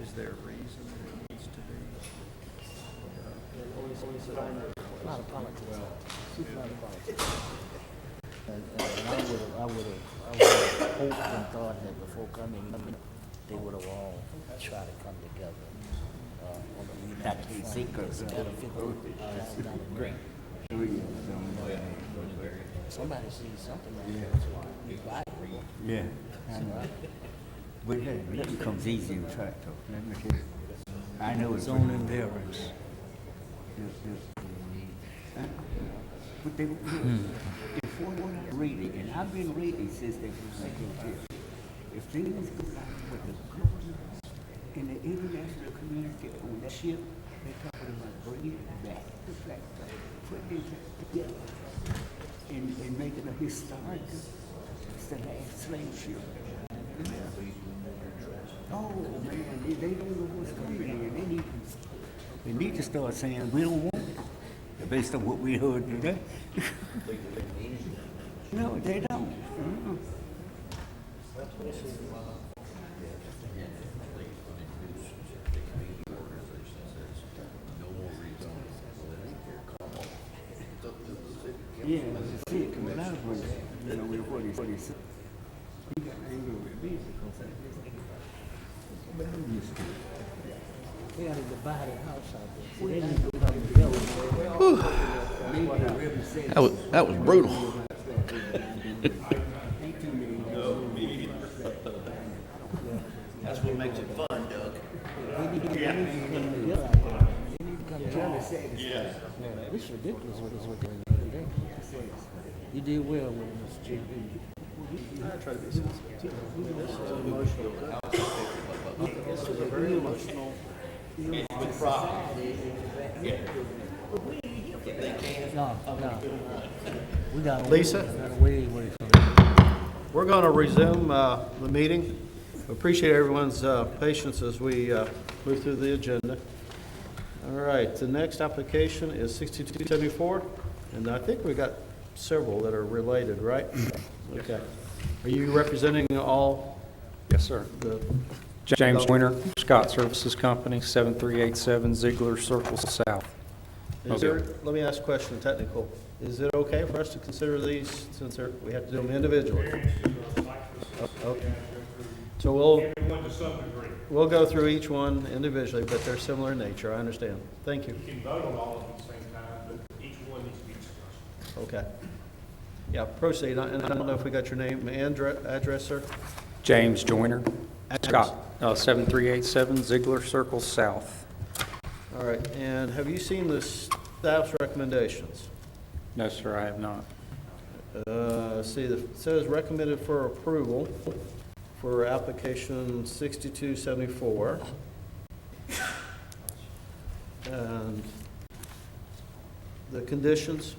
Is there a reason it needs to be? A lot of politics. A lot of politics. And I would have hoped and thought that before coming, they would have all tried to come together. On a united front. Somebody sees something like that. Yeah. But nothing comes easy in Tractor. Let me tell you. I know it's Zone invariance. But they before reading, and I've been reading since they were here. If things go like with the government and the international community on that ship, they're talking about bringing it back to Tractor, putting it together, and making a historic. It's the last slave ship. Oh man, they don't know what's coming, and they need to start saying we don't want it, based on what we heard today. No, they don't. Yeah, that's it. When I was, with what he said, he got angry with me because but I'm used to it. They got a divided house out there. See, they need to come together. That was brutal. That's what makes it fun, Doug. They need to come together out there. They need to come together. Yeah. This is ridiculous what they're doing today. You did well with Mr. Chief. I try to be sensitive. This is emotional. This is a very emotional Lisa? We're going to resume the meeting. We appreciate everyone's patience as we move through the agenda. All right, the next application is 6274, and I think we got several that are related, right? Okay. Are you representing all? Yes, sir. The James Winter, Scott Services Company, 7387 Ziegler Circle South. Is there, let me ask a question, technical. Is it okay for us to consider these, since we have to do them individually? Okay. So we'll go through each one individually, but they're similar in nature, I understand. Thank you. You can vote on all of them at the same time, but each one needs to be discussed. Okay. Yeah, proceed. And I don't know if we got your name and address, sir? James Joyner, Address. Scott, 7387 Ziegler Circle South. All right, and have you seen the staff's recommendations? No, sir, I have not. See, it says recommended for approval for application 6274. And the conditions,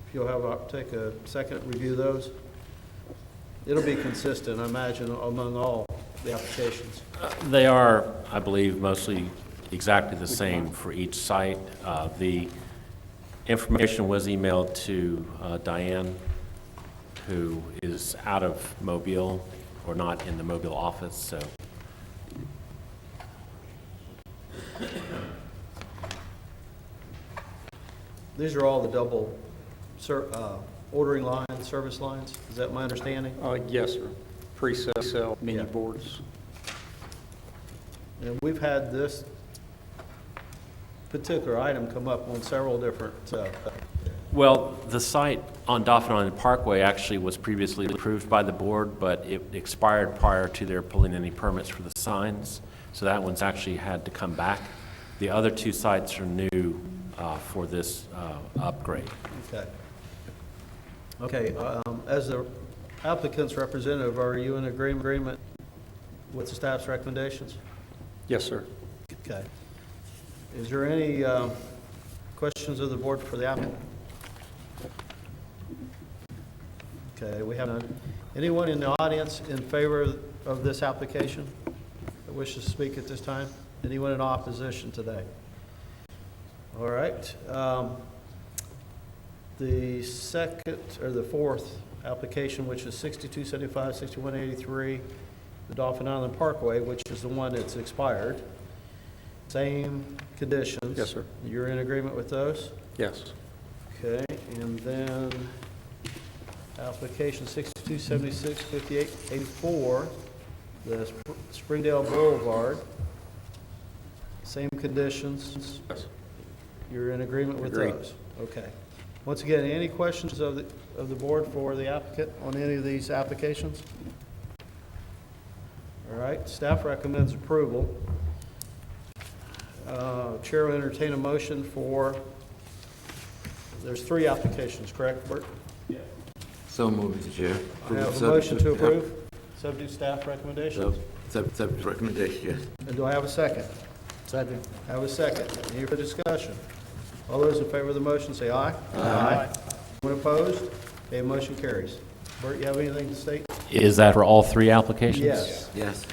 if you'll take a second, review those. It'll be consistent, I imagine, among all the applications. They are, I believe, mostly exactly the same for each site. The information was emailed to Diane, who is out of Mobile or not in the Mobile office, so. These are all the double ordering lines, service lines, is that my understanding? Yes, sir. Pre-sale mini Yeah. boards. And we've had this particular item come up on several different, Well, the site on Dauphin Island Parkway actually was previously approved by the board, but it expired prior to their pulling any permits for the signs, so that one's actually had to come back. The other two sites are new for this upgrade. okay. Okay, as the applicant's representative, are you in agreement with the staff's recommendations? Yes, sir. Okay. Is there any questions of the board for the applicant? Okay, we have none. Anyone in the audience in favor of this application that wishes to speak at this time? Anyone in opposition today? All right. The second, or the fourth application, which is 6275, 6183, the Dauphin Island Parkway, which is the one that's expired. Same conditions. Yes, sir. You're in agreement with those? Yes. Okay, and then application 6276, 5884, the Springdale Boulevard. Same conditions. Yes. You're in agreement with Agreed. those? Okay. Once again, any questions of the board for the applicant on any of these applications? All right, staff recommends approval. Chair will entertain a motion for, there's three applications, correct, Bert? So moved, Mr. Chair. I have a motion to approve, subject to staff recommendations. Subject recommendation, yes. And do I have a second? Second. I have a second. Any further discussion? All those in favor of the motion say aye. Aye. Anyone opposed? Okay, motion carries. Bert, you have anything to state? Is that for all three applications? Yes. Yes.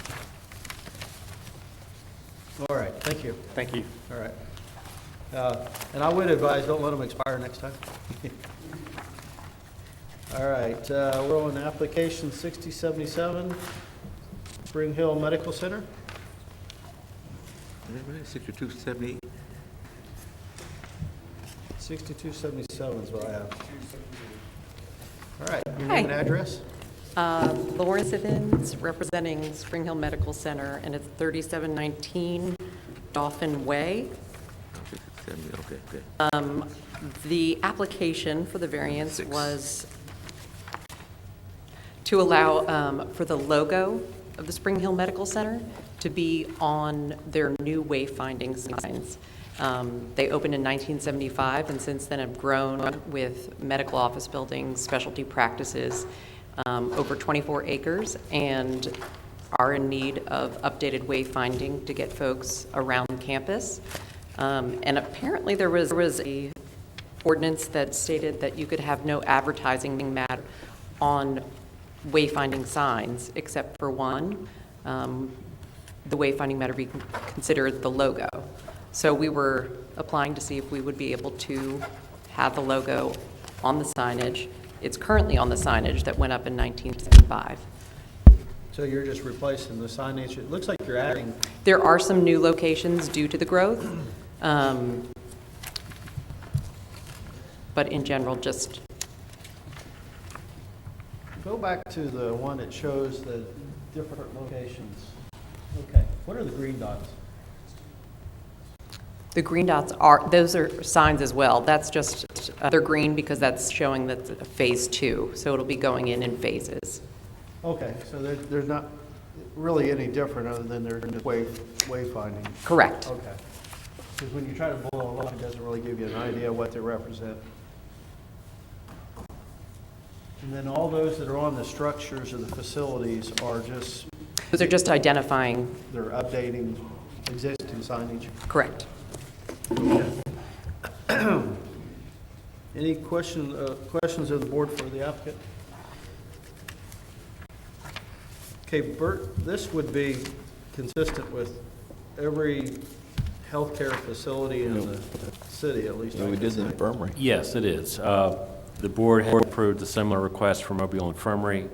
All right, thank you. Thank you. All right. And I would advise, don't let them expire next time. All right, we're on application 6077, Spring Hill Medical Center. Is that right? 6270? 6277 is what I have. All right, your Hi. name and address? Lauren Sivens, representing Spring Hill Medical Center, and it's 3719 Dauphin Way. 70, okay. The application for the variance was to allow for the logo of the Spring Hill Medical Center to be on their new wayfinding signs. They opened in 1975 and since then have grown with medical office buildings, specialty practices, over 24 acres, and are in need of updated wayfinding to get folks around campus. And apparently there was a ordinance that stated that you could have no advertising matter on wayfinding signs except for one. The wayfinding matter be considered the logo. So we were applying to see if we would be able to have the logo on the signage. It's currently on the signage that went up in 1975. So you're just replacing the signage. It looks like you're adding. There are some new locations due to the growth, but in general, just Go back to the one that shows the different locations. Okay, what are the green dots? the green dots those are signs as well. That's just, they're green because that's showing that it's phase 2, so it'll be going in phases. Okay, so they're not really any different other than they're just wayfinding. Correct. Okay. Because when you try to boil them up, it doesn't really give you an idea what they represent. And then all those that are on the structures of the facilities are just, Those are just identifying. they're updating existing signage. Correct. Any questions of the board for the applicant? Okay, Bert, this would be consistent with every healthcare facility in the city, at least. Yeah, we did the infirmary. Yes, it is. The board had approved a similar request for Mobile Infirmary,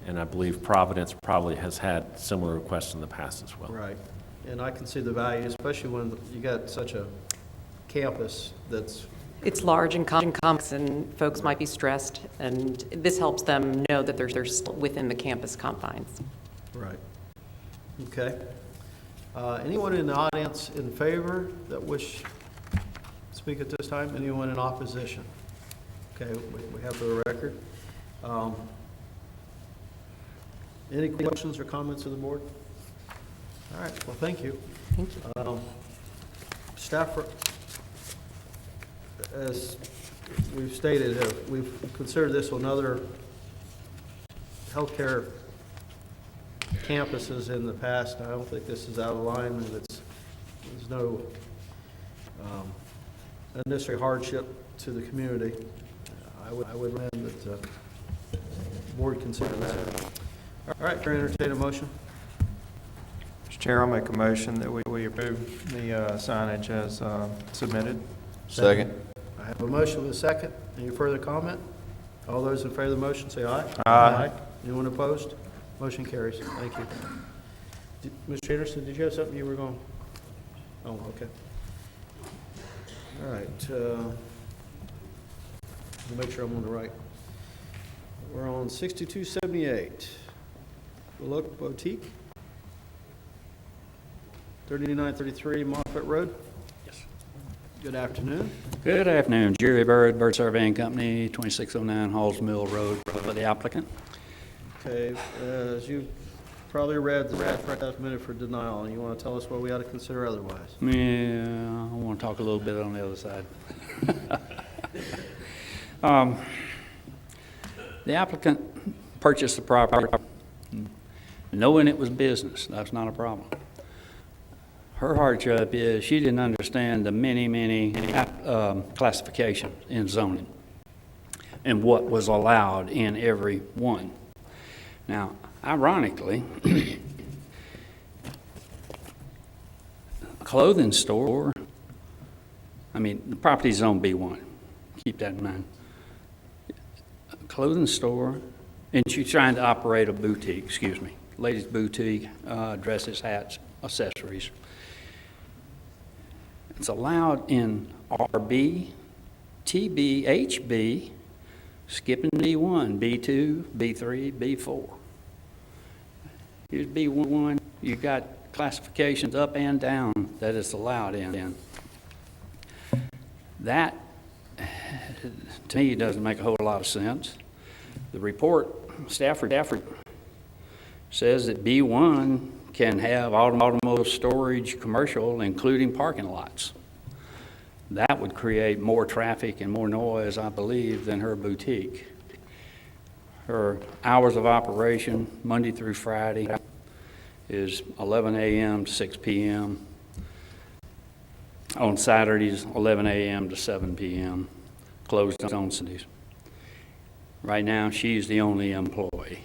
and I believe Providence probably has had similar requests in the past as well. Right, and I can see the value, especially when you got such a campus that's. It's large and complex, and folks might be stressed, and this helps them know that they're still within the campus confines. Right. Okay. Anyone in the audience in favor that wish to speak at this time? Anyone in opposition? Okay, we have the record. Any questions or comments of the board? All right, well, thank you. Thank you. Staff, as we've stated, we've considered this another healthcare campuses in the past. I don't think this is out of line, and there's no unnecessary hardship to the community. I would recommend that the board consider that. All right, can I entertain a motion? Mr. Chair, I'll make a motion that we approve the signage as submitted. Second. I have a motion with a second. Any further comment? All those in favor of the motion, say aye. Aye. Anyone opposed? Motion carries. Thank you. Mr. Anderson, did you have something you were going? Oh, okay. All right. Let me make sure I'm on the right. We're on 6278. Look Boutique. 3933 Moffett Road. Yes. Good afternoon. Good afternoon. Jerry Bird, Bird Surveying Company, 2609 Halls Mill Road, for the applicant. Okay, as you probably read, the draft recommended for denial, and you want to tell us what we ought to consider otherwise? Yeah, I want to talk a little bit on the other side. The applicant purchased the property knowing it was business. That's not a problem. Her hardship is she didn't understand the many classifications in zoning and what was allowed in every one. Now, ironically, a clothing store, the property's on B1. Keep that in mind. A clothing store, and she's trying to operate a boutique, ladies' boutique, dresses, hats, accessories. It's allowed in RB, TB, HB, skipping B1, B2, B3, B4. Here's B1, you got classifications up and down that it's allowed in. That, to me, doesn't make a whole lot of sense. The report, Stafford says that B1 can have automotive storage, commercial, including parking lots. That would create more traffic and more noise, I believe, than her boutique. Her hours of operation, Monday through Friday, is 11 a.m. to 6 p.m. On Saturdays, 11 a.m. to 7 p.m., closed on Sundays. Right now, she's the only employee.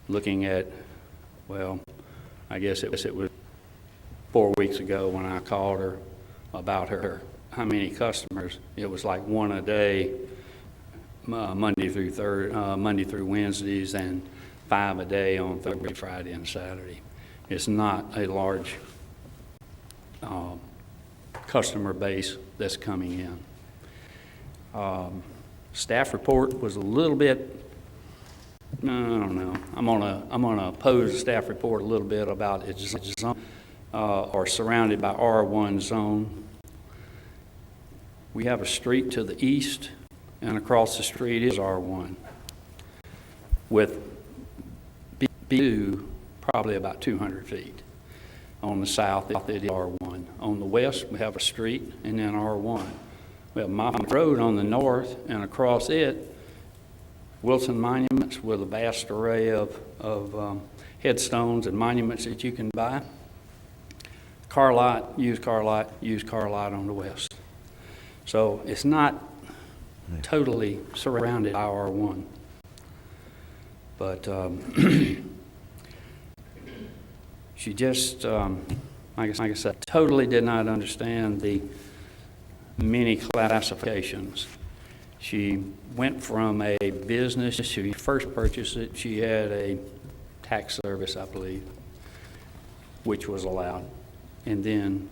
Looking at, well, I guess it was 4 weeks ago when I called her about how many customers. It was like one a day, Monday through Wednesdays, and 5 a day on Thursday, Friday, and Saturday. It's not a large customer base that's coming in. Staff report was a little bit, I don't know. I'm gonna oppose the staff report a little bit about its zone, or surrounded by R1 zone. We have a street to the east, and across the street is R1, with B2 probably about 200 feet. On the south, it is R1. On the west, we have a street, and then R1. We have Moffitt Road on the north, and across it, Wilson Monuments with a vast array of headstones and monuments that you can buy. Car lot, used car lot on the west. So it's not totally surrounded by R1. But she just, like I said, totally did not understand the many classifications. She went from a business, she first purchased it, she had a tax service, I believe, which was allowed, and then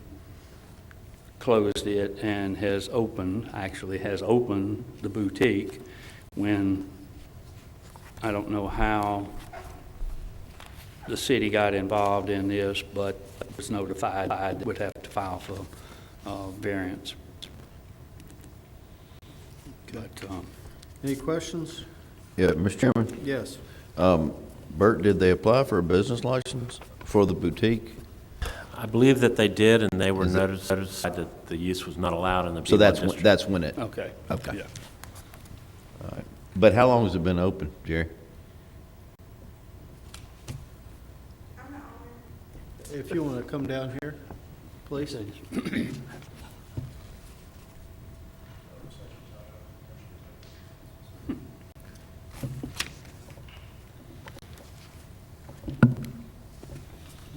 closed it and has opened the boutique when, I don't know how the city got involved in this, but was notified that would have to file for variance. But, Any questions? Yeah, Mr. Chairman? Yes. Bert, did they apply for a business license for the boutique? I believe that they did, and they were notified that the use was not allowed in the So B1 district. that's when it. okay. Okay. Yeah. All right. But how long has it been open, Jerry? If you want to come down here, please.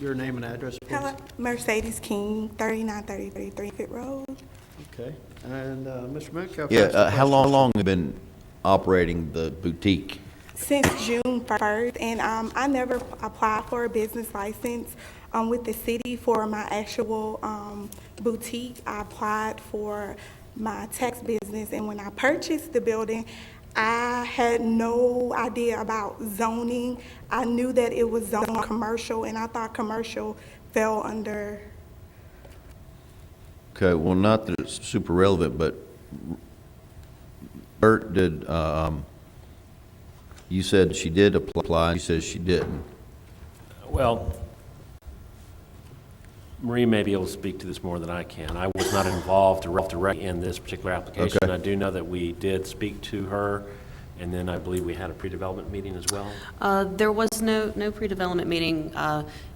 Your name and address, please. Hello, Mercedes King, 3933 Fit Road. Okay, and Mr. Metcalf. Yeah, how long have you been operating the boutique? Since June 1st, and I never applied for a business license with the city for my actual boutique. I applied for my tax business, and when I purchased the building, I had no idea about zoning. I knew that it was zoned commercial, and I thought commercial fell under. Okay, well, not that it's super relevant, but Bert did, you said she did apply, you said she didn't. Well, Marie may be able to speak to this more than I can. I was not involved directly in this particular application. Okay. I do know that we did speak to her, and then I believe we had a pre-development meeting as well. There was no pre-development meeting.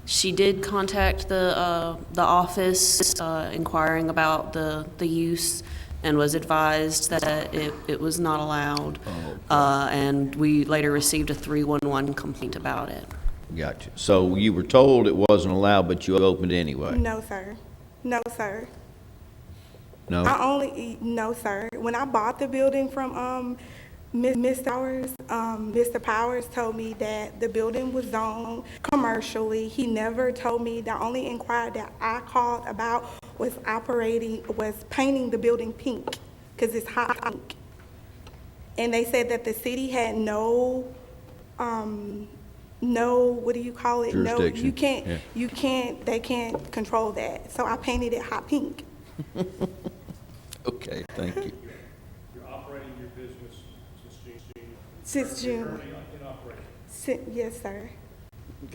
She did contact the office inquiring about the use, and was advised that it was not allowed. And we later received a 311 complaint about it. Gotcha. So you were told it wasn't allowed, but you opened anyway? No, sir. No, sir. No? No, sir. When I bought the building from Mr. Powers told me that the building was zoned commercially. He never told me, the only inquiry that I called about was painting the building pink, because it's hot pink. And they said that the city had no, what do you call it? Jurisdiction. They can't control that. So I painted it hot pink. Okay, thank you. You're operating your business since June? Since June. Currently in operation? Yes, sir.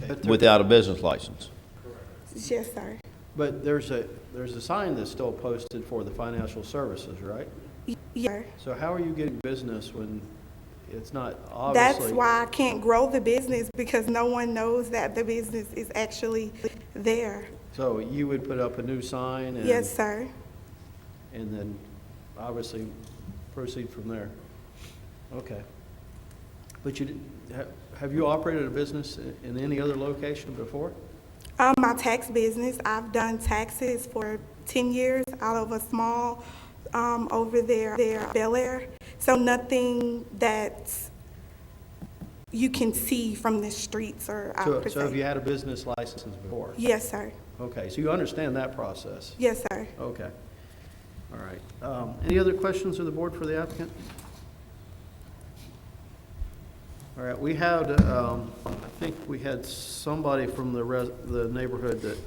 Okay. Without a business license? Yes, sir. But there's a sign that's still posted for the financial services, right? Yeah. So how are you getting business it's not obviously. That's why I can't grow the business, because no one knows that the business is actually there. So you would put up a new sign and. Yes, sir. And then obviously proceed from there. Okay. But have you operated a business in any other location before? My tax business, I've done taxes for 10 years out of a small, over there, Bel Air. So nothing that you can see from the streets or out per So have se. you had a business license before? Yes, sir. Okay, so you understand that process? Yes, sir. Okay. All right. Any other questions of the board for the applicant? All right, we had, I think we had somebody from the neighborhood that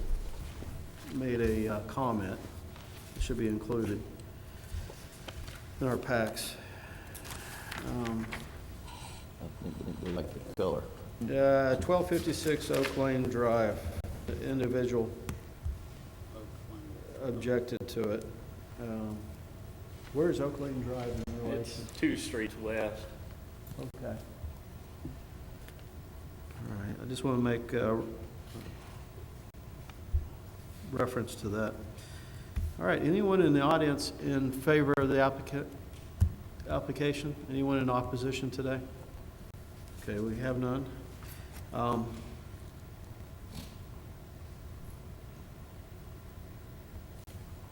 made a comment. It should be included in our packs. I think we like the color. 1256 Oak Lane Drive. The individual objected to it. Where's Oak Lane Drive in relation? It's 2 streets west. Okay. All right, I just want to make reference to that. All right, anyone in the audience in favor of the application? Anyone in opposition today? Okay, we have none.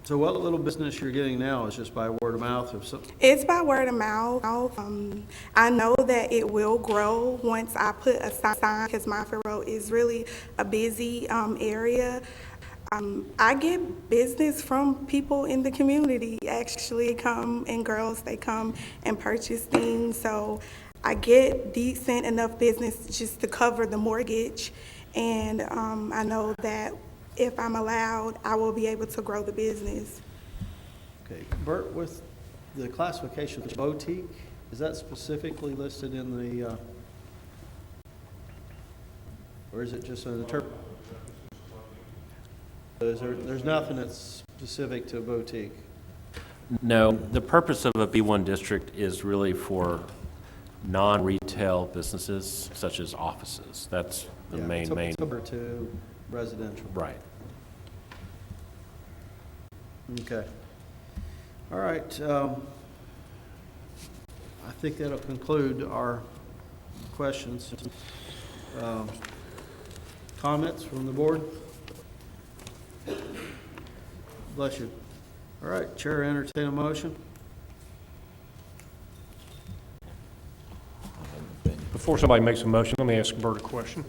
So what little business you're getting now is just by word of mouth or something? It's by word of mouth. I know that it will grow once I put a sign, because Moffett Road is really a busy area. I get business from people in the community, actually come, and girls, they come and purchase things. So I get decent enough business just to cover the mortgage. And I know that if I'm allowed, I will be able to grow the business. Okay, Bert, with the classification of boutique, is that specifically listed in the, or is it just an there's nothing that's specific to boutique? No, the purpose of a B1 district is really for non-retail businesses such as offices. That's the main. It's over to residential. Right. Okay. All right. I think that'll conclude our questions. Comments from the board? Bless you. All right, Chair, entertain a motion. Before somebody makes a motion, let me ask Bert a question.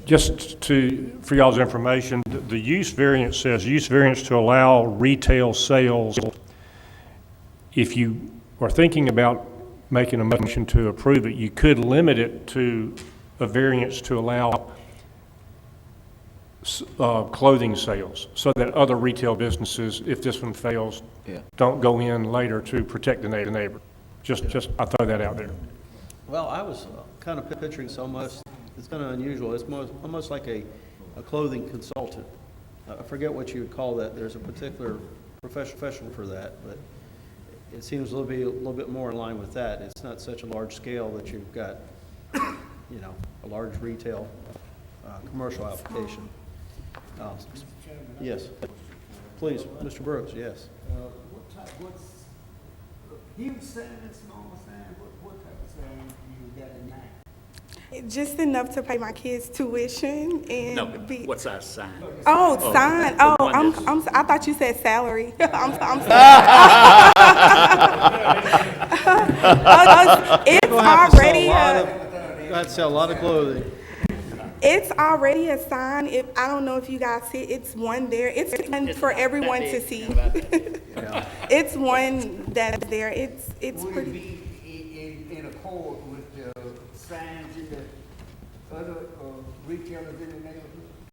Just for y'all's information, the use variance says use variance to allow retail sales. If you are thinking about making a motion to approve it, you could limit it to a variance to allow clothing sales, so that other retail businesses, if this one fails, don't go in later to protect the neighbor. Just I throw that out there. Well, I was kind of picturing it's kind of unusual. It's almost like a clothing consultant. I forget what you would call that. There's a particular professional for that, but it seems to be a little bit more in line with that. It's not such a large scale that you've got, a large retail commercial application. Yes, please, Mr. Brooks. Yes. What's huge sign, small sign? What type of sign you got in mind? Just enough to pay my kids' tuition and No, what size sign? Oh, sign. the Oh, one I thought you said salary. I'm sorry. It's already Sell a lot of clothing. It's already a sign. I don't know if you guys see, it's one there. It's one for everyone to see. It's one that's there. It's Would pretty. it be in accord with the signs in the other retailers in the neighborhood?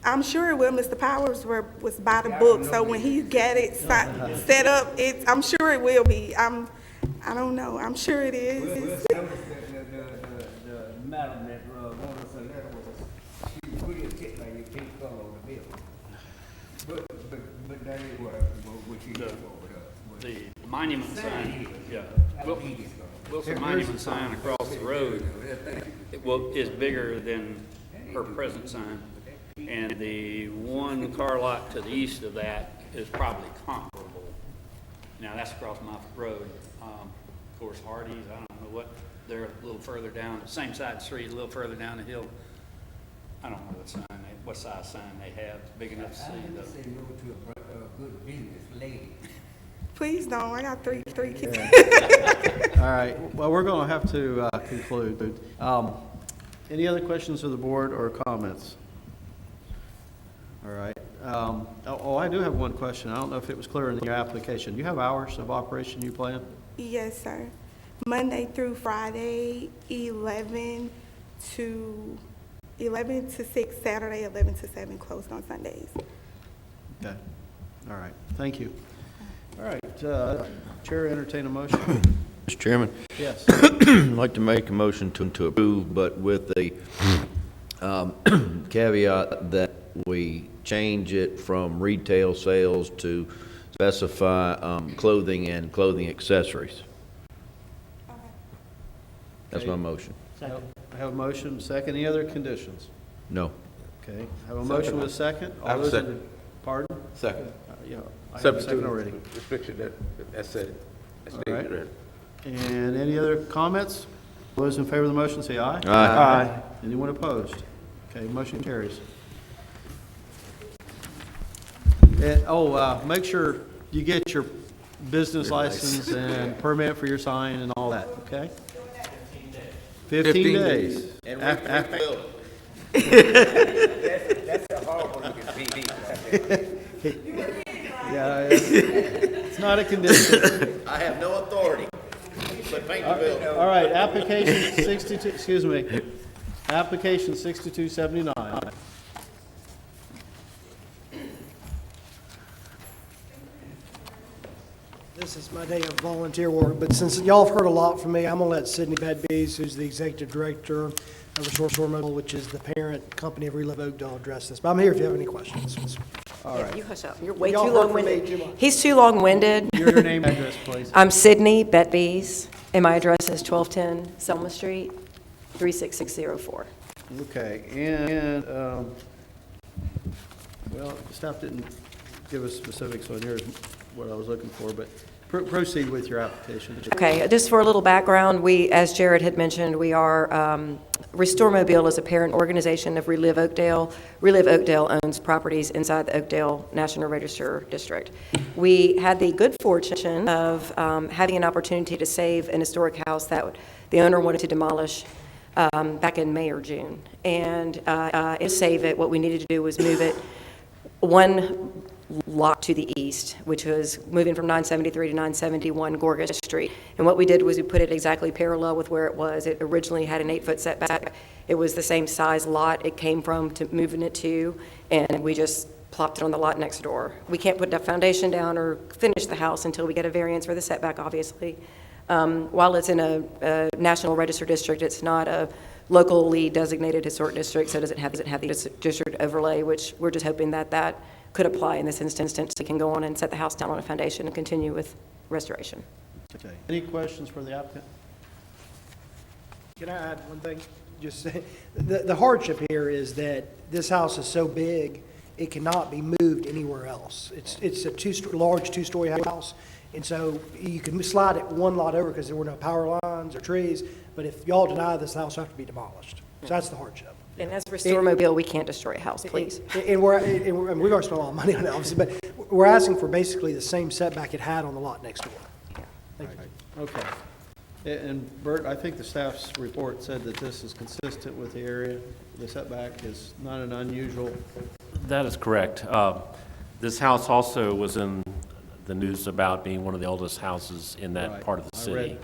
I'm sure it will. Mr. Powers was by the book, so when he got it set up, I'm sure it will be. I don't know. I'm sure it is. We'll notice that the madam that wrote us a letter was, she was pretty But that ain't what you The- over The monument sign, yeah. there. Wilson Monument sign across the road is bigger than her present sign. And the one car lot to the east of that is probably comparable. Now, that's across my road. Of course, Hardee's, I don't know what, they're a little further down, the same side of the street, a little further down the hill. I don't know what size sign they have, it's big enough to see though. Say no to a good business lady. Please don't, I got three kids. All right, well, we're going to have to conclude. Any other questions of the board or comments? All right. I do have one question. I don't know if it was clear in your application. Do you have hours of operation you plan? Yes, sir. Monday through Friday, 11 to 6, Saturday 11 to 7, closed on Sundays. Okay. All right. Thank you. All right. Chair, entertain a motion. Mr. Chairman? Yes. I'd like to make a motion to approve, but with the caveat that we change it from retail sales to specify clothing and clothing accessories. That's my motion. I have a motion, second. Any other conditions? No. Okay. I have a motion with a second. I have a All those in- second. Pardon? Second. Yeah, I have a Subject second to already. restriction that's said. That's All right. stated. And any other comments? All those in favor of the motion say aye. Aye. Anyone opposed? Okay, motion carries. And, make sure you get your business license and permit for your sign and all that, okay? 15 days. And Af- That's a hard one to beat. Yeah, it's not a condition. I have no authority, but thank you, Bill. All right, application 62, excuse me, application 6279. This is my day of volunteer work, but since y'all have heard a lot from me, I'm gonna let Sydney Bedbees, who's the executive director of Restore Mobile, which is the parent company of Relive Oakdale, address this. But I'm here if you have any questions. All right. You hush up. You're way Y'all too heard from me long-winded. too much. He's too long-winded. Your name and address, please. I'm Sydney Betbees, and my address is 1210 Selma Street, 36604. Okay, and, well, staff didn't give us specifics on yours, what I was looking for, but proceed with your application. Okay, just for a little background, we, as Jared had mentioned, we are, Restore Mobile is a parent organization of Relive Oakdale. Relive Oakdale owns properties inside the Oakdale National Register District. We had the good fortune of having an opportunity to save an historic house that the owner wanted to demolish back in May or June. And to save it, what we needed to do was move it one lot to the east, which was moving from 973 to 971 Gorgas Street. And what we did was we put it exactly parallel with where it was. It originally had an 8-foot setback. It was the same size lot it came from to moving it to, and we just plopped it on the lot next door. We can't put the foundation down or finish the house until we get a variance for the setback, obviously. While it's in a National Register District, it's not a locally designated historic district, so it doesn't have the district overlay, which we're just hoping that could apply in this instance, so we can go on and set the house down on a foundation and continue with restoration. Okay. Any questions for the applicant? Can I add one thing? Just the hardship here is that this house is so big, it cannot be moved anywhere else. It's a large two-story house, and so you can slide it one lot over because there were no power lines or trees, but if y'all deny this, the house will have to be demolished. So that's the hardship. And as Restore Mobile, we can't destroy a house, please. And we've already spent a lot of money on it, obviously, but we're asking for basically the same setback it had on the lot next door. Thank you. Okay. And Bert, I think the staff's report said that this is consistent with the area. The setback is not an unusual. That is correct. This house also was in the news about being one of the oldest houses in that Right. part of the I city.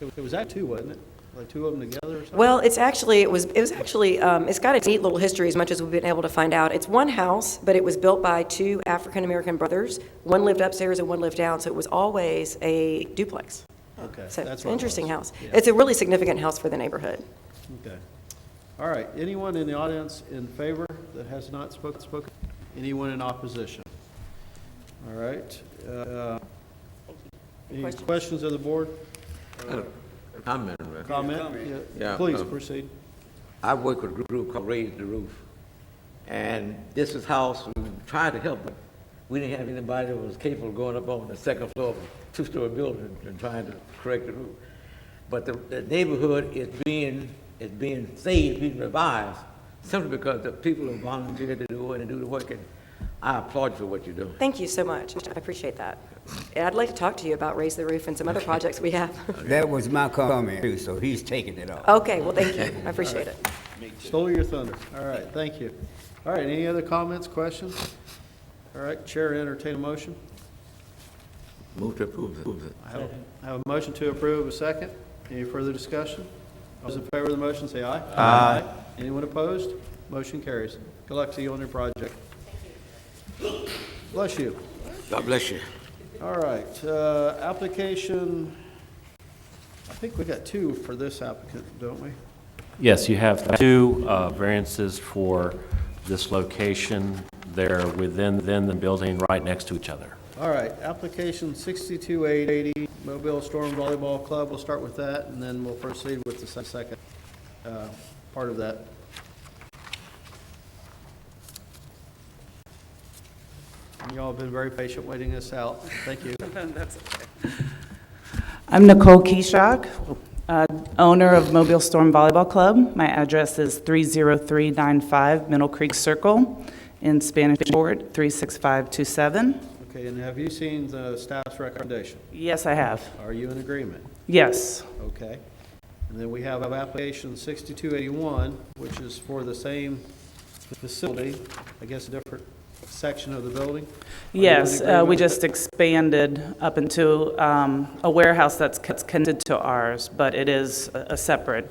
read- It was that two, wasn't it? Like two of them together or something? Well, it was actually, it's got a neat little history as much as we've been able to find out. It's one house, but it was built by two African-American brothers. One lived upstairs and one lived down, so it was always a duplex. Okay. So that's it's what an it interesting was. house. Yeah. It's a really significant house for the neighborhood. Okay. All right. Anyone in the audience in favor that has not spoken? Anyone in opposition? All right. Any questions of the board? Comment. Comment? Yeah, Please proceed. I work with a group called Raise the Roof. And this is house, we tried to help, but we didn't have anybody that was capable of going up on the second floor of a two-story building and trying to correct the roof. But the neighborhood is being saved, being revived, simply because the people have volunteered to do it and do the work, and I applaud you for what you do. Thank you so much. I appreciate that. And I'd like to talk to you about Raise the Roof and some other projects we have. That was my comment too, so he's taking it off. Okay, well, thank you. I appreciate it. Stole your thunder. All right, thank you. All right, any other comments, questions? All right, Chair, entertain a motion. Move to approve it. I have a motion to approve, a second. Any further discussion? All those in favor of the motion, say aye. Aye. Anyone opposed? Motion carries. Good luck to you on your project. Bless you. God bless you. All right, application, I think we got two for this applicant, don't we? Yes, you have two variances for this location. They're within the building right next to each other. All right, application 62880, Mobile Storm Volleyball Club. We'll start with that, and then we'll proceed with the second part of that. You all have been very patient waiting this out. Thank you. That's okay. I'm Nicole Keshak, owner of Mobile Storm Volleyball Club. My address is 30395 Middle Creek Circle in Spanish Fort, 36527. Okay, and have you seen the staff's recommendation? Yes, I have. Are you in agreement? Yes. Okay. And then we have application 6281, which is for the same facility, I guess a different section of the building? Yes, we just expanded up into a warehouse that's connected to ours, but it is a separate.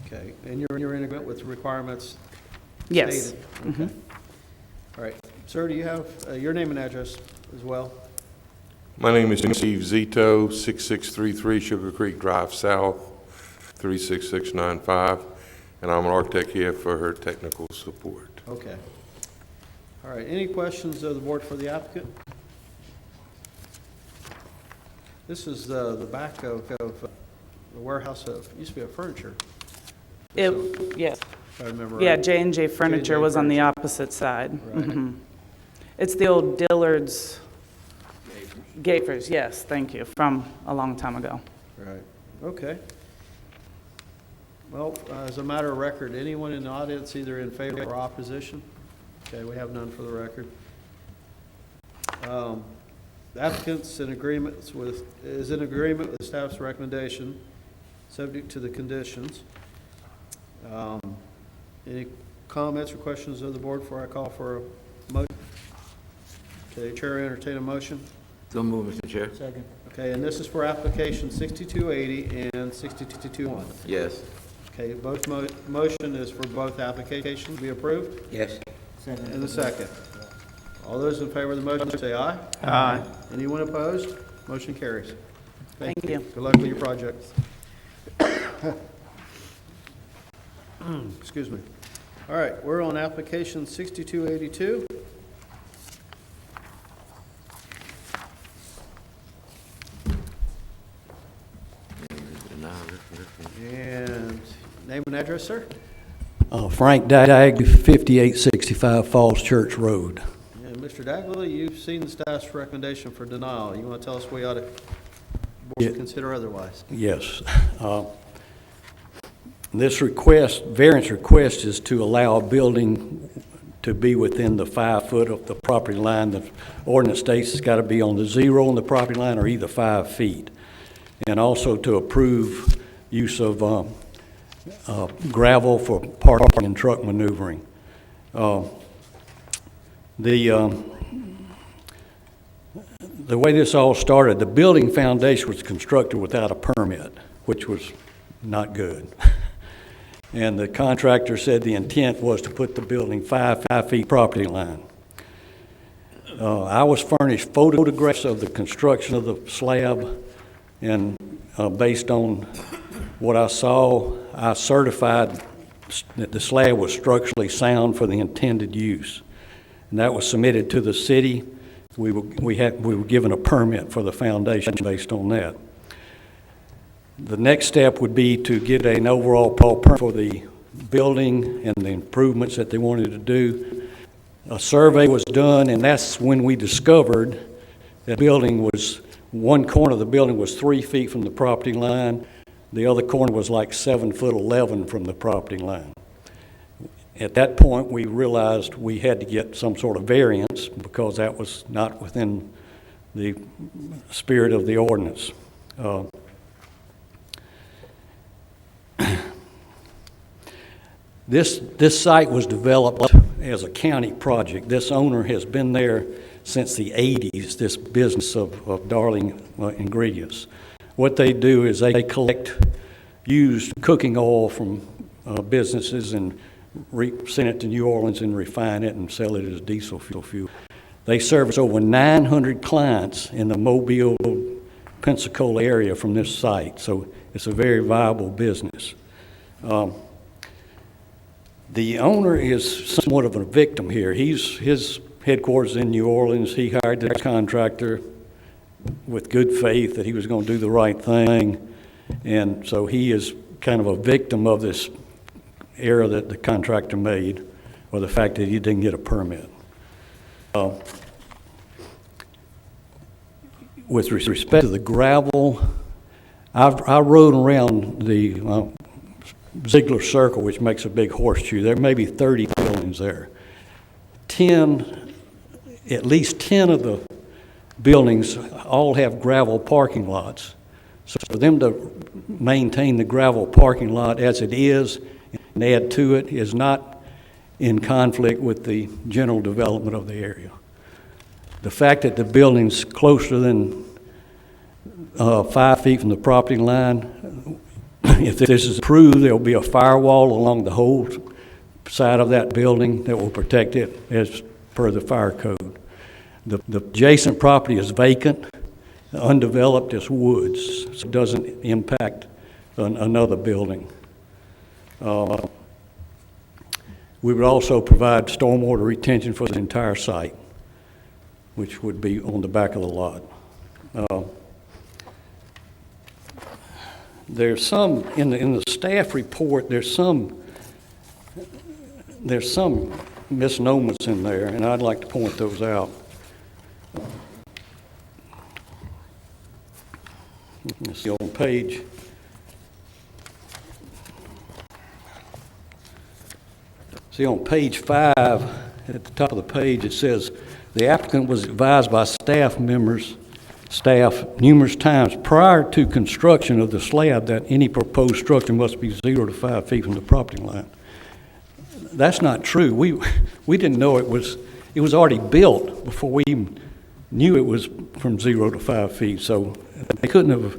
Okay, and you're in agreement with the requirements Yes. stated? Okay. All right. Sir, do you have your name and address as well? My name is Steve Zito, 6633 Sugar Creek Drive South, 36695, and I'm an architect here for her technical support. Okay. All right, any questions of the board for the applicant? This is the back of the warehouse of, used to be a furniture. Yes. If I remember Yeah, right. J&J Furniture J&J was on the Furniture. opposite side. Right. Mhm. It's the old Dillard's. Gafers, yes, thank you, from a long time ago. Right, okay. Well, as a matter of record, anyone in the audience either in favor or opposition? Okay, we have none for the record. The applicant's in agreement is in agreement with staff's recommendation, subject to the conditions. Any comments or questions of the board before I call for a motion? Okay, Chair, entertain a motion. So move, Mr. Chair. Second. Okay, and this is for application 6280 and 6221. Yes. Okay, both motion is for both applications to be approved? Yes. Second. And the second. All those in favor of the motion say aye. Aye. Anyone opposed? Motion carries. Thank you. Good luck with your project. Excuse me. All right, we're on application 6282. And name and address, sir? Frank Dag, 5865 Falls Church Road. And Mr. Dagley, you've seen the staff's recommendation for denial. You want to tell us we ought to consider otherwise? Yes. This request, variance request, is to allow a building to be within the 5 foot of the property line. The ordinance states it's got to be on the 0 on the property line or either 5 feet. And also to approve use of gravel for parking and truck maneuvering. The way this all started, the building foundation was constructed without a permit, which was not good. And the contractor said the intent was to put the building 5 feet property line. I was furnished photographs of the construction of the slab, and based on what I saw, I certified that the slab was structurally sound for the intended use. And that was submitted to the city, we were given a permit for the foundation based on that. The next step would be to get an overall permit for the building and the improvements that they wanted to do. A survey was done, and that's when we discovered that one corner of the building was 3 feet from the property line. The other corner was like 7'11" from the property line. At that point, we realized we had to get some sort of variance because that was not within the spirit of the ordinance. This site was developed as a county project. This owner has been there since the 80s, this business of Darling Ingredients. What they do is they collect used cooking oil from businesses and send it to New Orleans and refine it and sell it as diesel fuel. They service over 900 clients in the Mobile, Pensacola area from this site, so it's a very viable business. The owner is somewhat of a victim here. His headquarters in New Orleans. He hired this contractor with good faith that he was going to do the right thing, and so he is kind of a victim of this error that the contractor made, or the fact that he didn't get a permit. With respect to the gravel, I rode around the Ziegler Circle, which makes a big horseshoe. There may be 30 buildings there. At least 10 of the buildings all have gravel parking lots. So for them to maintain the gravel parking lot as it is and add to it is not in conflict with the general development of the area. The fact that the building's closer than 5 feet from the property line, if this is approved, there'll be a firewall along the whole side of that building that will protect it as per the fire code. The adjacent property is vacant, undeveloped, it's woods, so it doesn't impact another building. We would also provide stormwater retention for the entire site, which would be on the back of the lot. There's some, in the staff report, there's some misnomers in there, and I'd like to point those out. Let's see, on page 5, at the top of the page, it says, the applicant was advised by staff numerous times prior to construction of the slab that any proposed structure must be 0 to 5 feet from the property line. That's not true. We didn't know it was already built before we even knew it was from 0 to 5 feet, so they couldn't have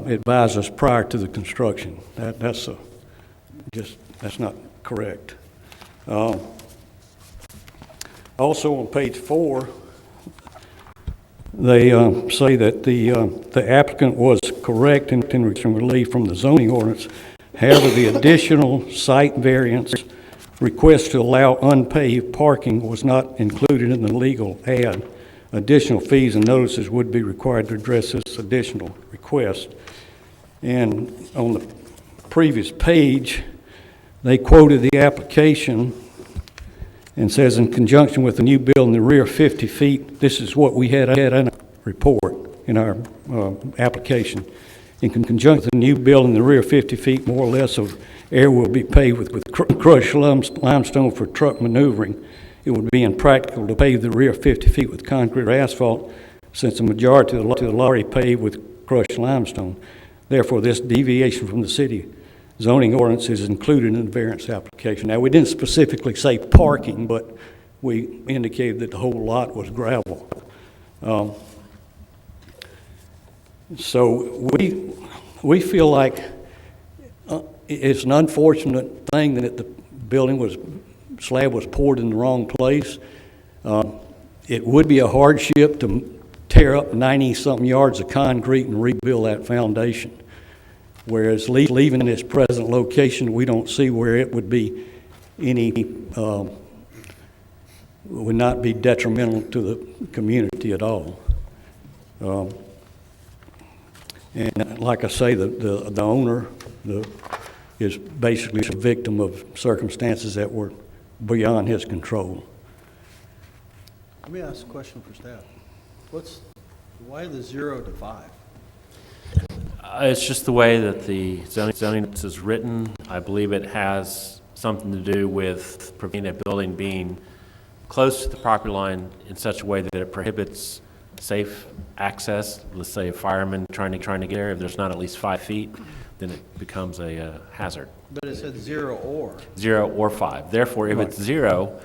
advised us prior to the construction. That's not correct. Also on page 4, they say that the applicant was correct in relief from the zoning ordinance. However, the additional site variance request to allow unpaved parking was not included in the legal ad. Additional fees and notices would be required to address this additional request. And on the previous page, they quoted the application and says, in conjunction with the new building, the rear 50 feet, this is what we had in a report in our application. In conjunction with the new building, the rear 50 feet, more or less, of air will be paved with crushed limestone for truck maneuvering. It would be impractical to pave the rear 50 feet with concrete or asphalt, since the majority of the lot is already paved with crushed limestone. Therefore, this deviation from the city zoning ordinance is included in the variance application. Now, we didn't specifically say parking, but we indicated that the whole lot was gravel. So we feel like it's an unfortunate thing that the slab was poured in the wrong place. It would be a hardship to tear up 90-something yards of concrete and rebuild that foundation. Whereas leaving its present location, we don't see where it would be any would not be detrimental to the community at all. And like I say, the owner is basically a victim of circumstances that were beyond his control. Let me ask a question for staff. Why the 0 to 5? It's just the way that the zoning is written. I believe it has something to do with preventing a building being close to the property line in such a way that it prohibits safe access. Let's say a fireman trying to get there, if there's not at least 5 feet, then it becomes a hazard. But it said 0 or. 0 or 5. Therefore, if it's 0,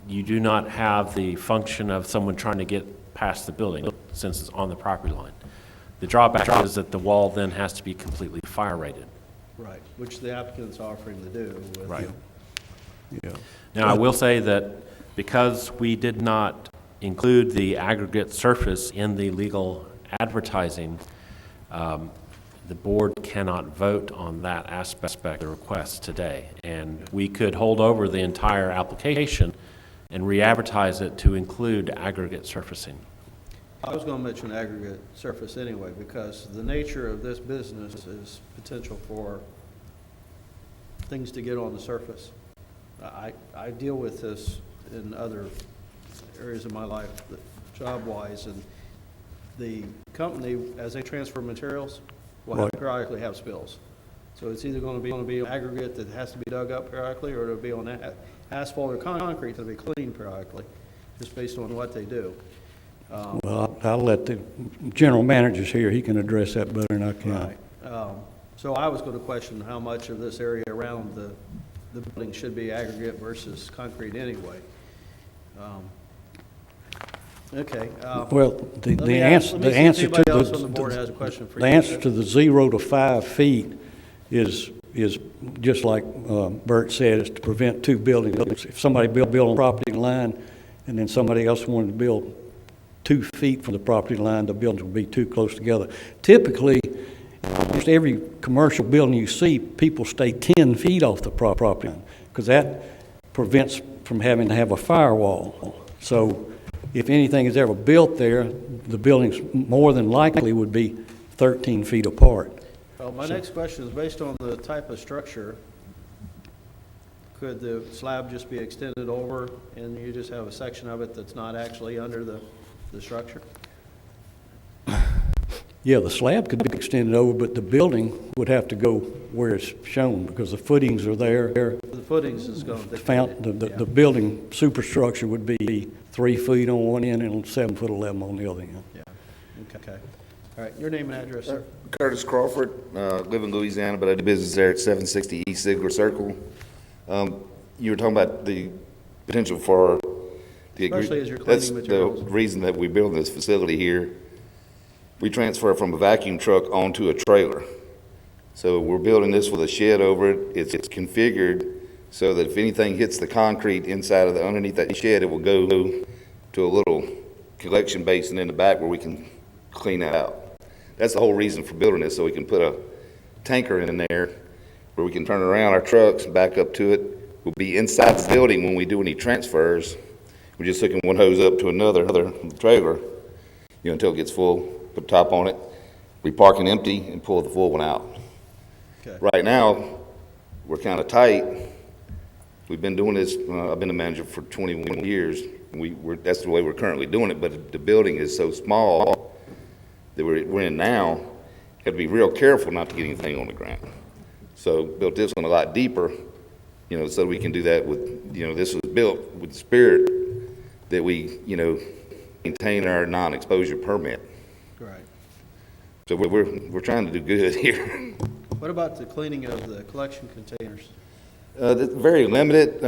you do not have the function of someone trying to get past the building since it's on the property line. The drawback is that the wall then has to be completely fire rated. Right, which the applicant's offering to do. With Right. Yeah. Now, I will say that because we did not include the aggregate surface in the legal advertising, the board cannot vote on that aspect of the request today. And we could hold over the entire application and re-advertise it to include aggregate surfacing. I was going to mention aggregate surface anyway, because the nature of this business is potential for things to get on the surface. I deal with this in other areas of my life, job-wise, and the company, as they transfer materials, will have periodically have spills. So it's either going to be aggregate that has to be dug up periodically, or it'll be on asphalt or concrete that'll be cleaned periodically, just based on what they do. Well, I'll let the general managers here, he can address that better than I can. Right. So I was going to question how much of this area around the building should be aggregate versus concrete anyway. Okay. Well, the answer to the answer to the 0 to 5 feet is just like Bert said, is to prevent two buildings. If somebody built on the property line and then somebody else wanted to build 2 feet from the property line, the buildings would be too close together. Typically, almost every commercial building you see, people stay 10 feet off the property line because that prevents from having to have a firewall. So if anything is ever built there, the buildings more than likely would be 13 feet apart. Well, my next question is based on the type of structure. Could the slab just be extended over and you just have a section of it that's not actually under the structure? Yeah, the slab could be extended over, but the building would have to go where it's shown because the footings are there. The footings is going to The building superstructure would be 3 feet on one end and 7'11" on the other end. Yeah. Okay. All right. Your name and address, sir. Curtis Crawford, live in Louisiana, but I do business there at 760 East Ziegler Circle. You were talking about the potential for the Especially as you're cleaning materials. That's the reason that we build this facility here. We transfer from a vacuum truck onto a trailer. So we're building this with a shed over it. It's configured so that if anything hits the concrete inside of underneath that shed, it will go to a little collection basin in the back where we can clean that out. That's the whole reason for building this, so we can put a tanker in there where we can turn around our trucks and back up to it. We'll be inside the building when we do any transfers. We're just hooking one hose up to another trailer, until it gets full, put the top on it. We park and empty and pull the full one out. Okay. Right now, we're kind of tight. We've been doing this, I've been the manager for 21 years. That's the way we're currently doing it, but the building is so small that we're in now, got to be real careful not to get anything on the ground. So built this one a lot deeper, so we can do that with, this was built with the spirit that we, maintain our non-exposure permit. Right. So we're trying to do good here. What about the cleaning of the collection containers? Very limited.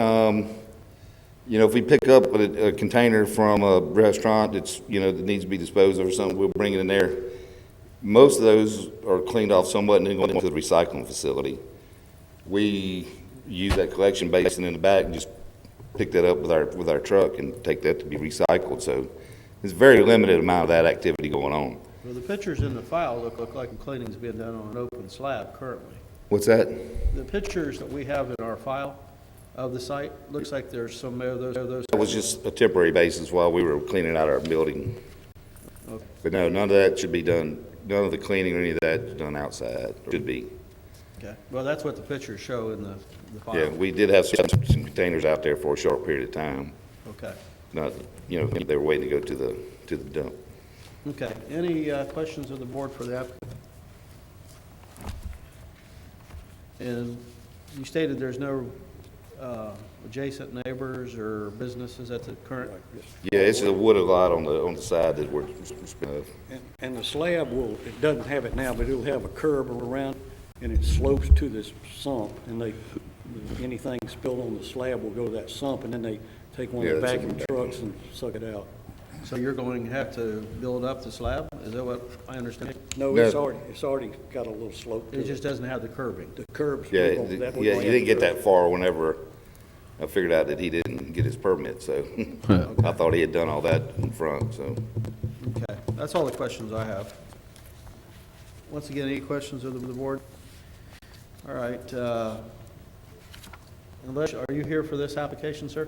If we pick up a container from a restaurant that's, that needs to be disposed of or something, we'll bring it in there. Most of those are cleaned off somewhat and then go into the recycling facility. We use that collection basin in the back and just pick that up with our truck and take that to be recycled. So there's a very limited amount of that activity going on. Well, the pictures in the file look like the cleaning's being done on an open slab currently. What's that? The pictures that we have in our file of the site? Looks like there's some of those. It was just a temporary basis while we were cleaning out our building. Okay. But no, none of that should be done, none of the cleaning or any of that is done outside, or should be. Okay, well, that's what the pictures show in the file. Yeah, we did have some containers out there for a short period of time. Okay, Not, they were waiting to go to the dump. okay. Any questions of the board for the applicant? And you stated there's no adjacent neighbors or businesses at the current? Yeah, it's a wooded lot on the side that we're, And the slab will, it doesn't have it now, but it'll have a curb around, and it slopes to this sump, and anything spilled on the slab will go to that sump, and then they take one of the Yeah, that's vacuum it. trucks and suck it out. So you're going to have to build up the slab? Is that what I understand? No, No. it's already got a little slope to It just doesn't have the curbing? The curbs. yeah, will go- that will yeah, go you in didn't get the curb. that far whenever I figured out that he didn't get his permit, so I thought he had done all that in front, so. Okay, that's all the questions I have. Once again, any questions of the board? All right, unless, are you here for this application, sir?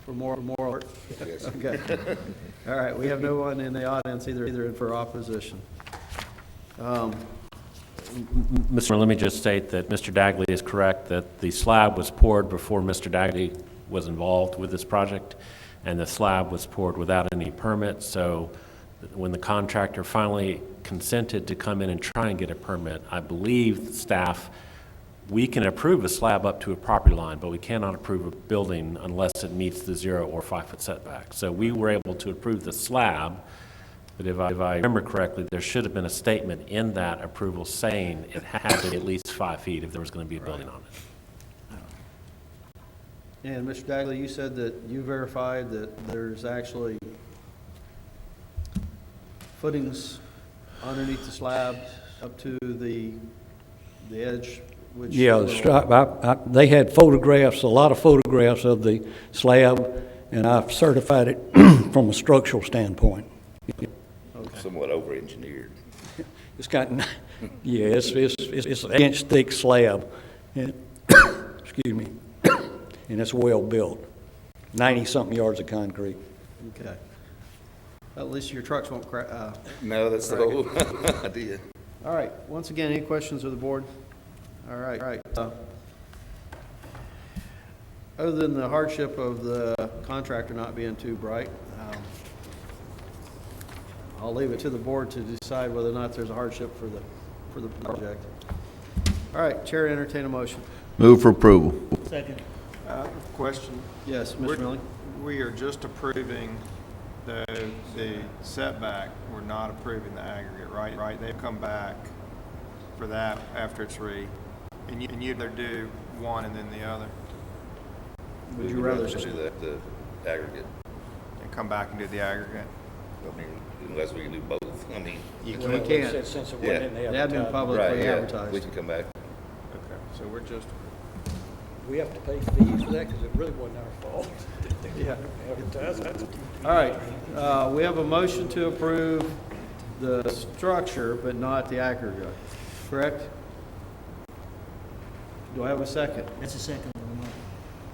For more art? Yes. Okay. All right, we have no one in the audience either in for opposition. Mr. Let me just state that Mr. Dagley is correct, that the slab was poured before Mr. Dagley was involved with this project, and the slab was poured without any permit, so when the contractor finally consented to come in and try and get a permit, I believe staff, we can approve a slab up to a property line, but we cannot approve a building unless it meets the 0 or 5 foot setback. So we were able to approve the slab, but if I remember correctly, there should have been a statement in that approval saying it had to be at least 5 feet if there was going to be a building on it. And Mr. Dagley, you said that you verified that there's actually footings underneath the slab up to the edge, which... Yeah, they had photographs, a lot of photographs of the slab, and I've certified it from a structural standpoint. Somewhat over-engineered. It's got, yeah, it's an inch thick slab, and, excuse me, and it's well built, 90-something yards of concrete. Okay. At least your trucks won't crack. No, that's the whole idea. All right, once again, any questions of the board? All right. Other than the hardship of the contractor not being too bright, I'll leave it to the board to decide whether or not there's a hardship for the project. All right, Chair, entertain a motion. Move for approval. Second. Question. Yes, Mr. Milling? We are just approving the setback, we're not approving the aggregate, right? Right, they've come back for that after it's and you either do one and then the other, Would you rather do the aggregate? and come back and do the aggregate? I mean, unless we can do both. I mean, We can't. Since it Yeah. wasn't in the They haven't been advertisement. publicly yeah, advertised. we can come back. Okay, so we're just, We have to pay fees for that because it really wasn't our fault. Yeah. Advertising. All right, we have a motion to approve the structure, but not the aggregate, correct? Do I have a second? That's a second.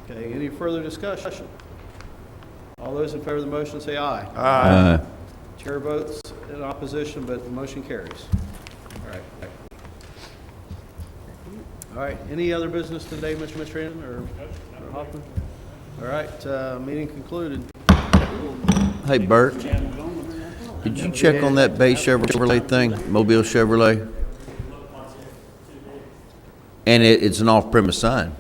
Okay, any further discussion? All those in favor of the motion say aye. Aye. Chair votes in opposition, but the motion carries. All right. All right, any other business today, Mr. Mistran or Hoffman? All right, meeting concluded. Hey, Bert, did you check on that Bay Chevrolet thing, Mobile Chevrolet? And it's an off-premise sign.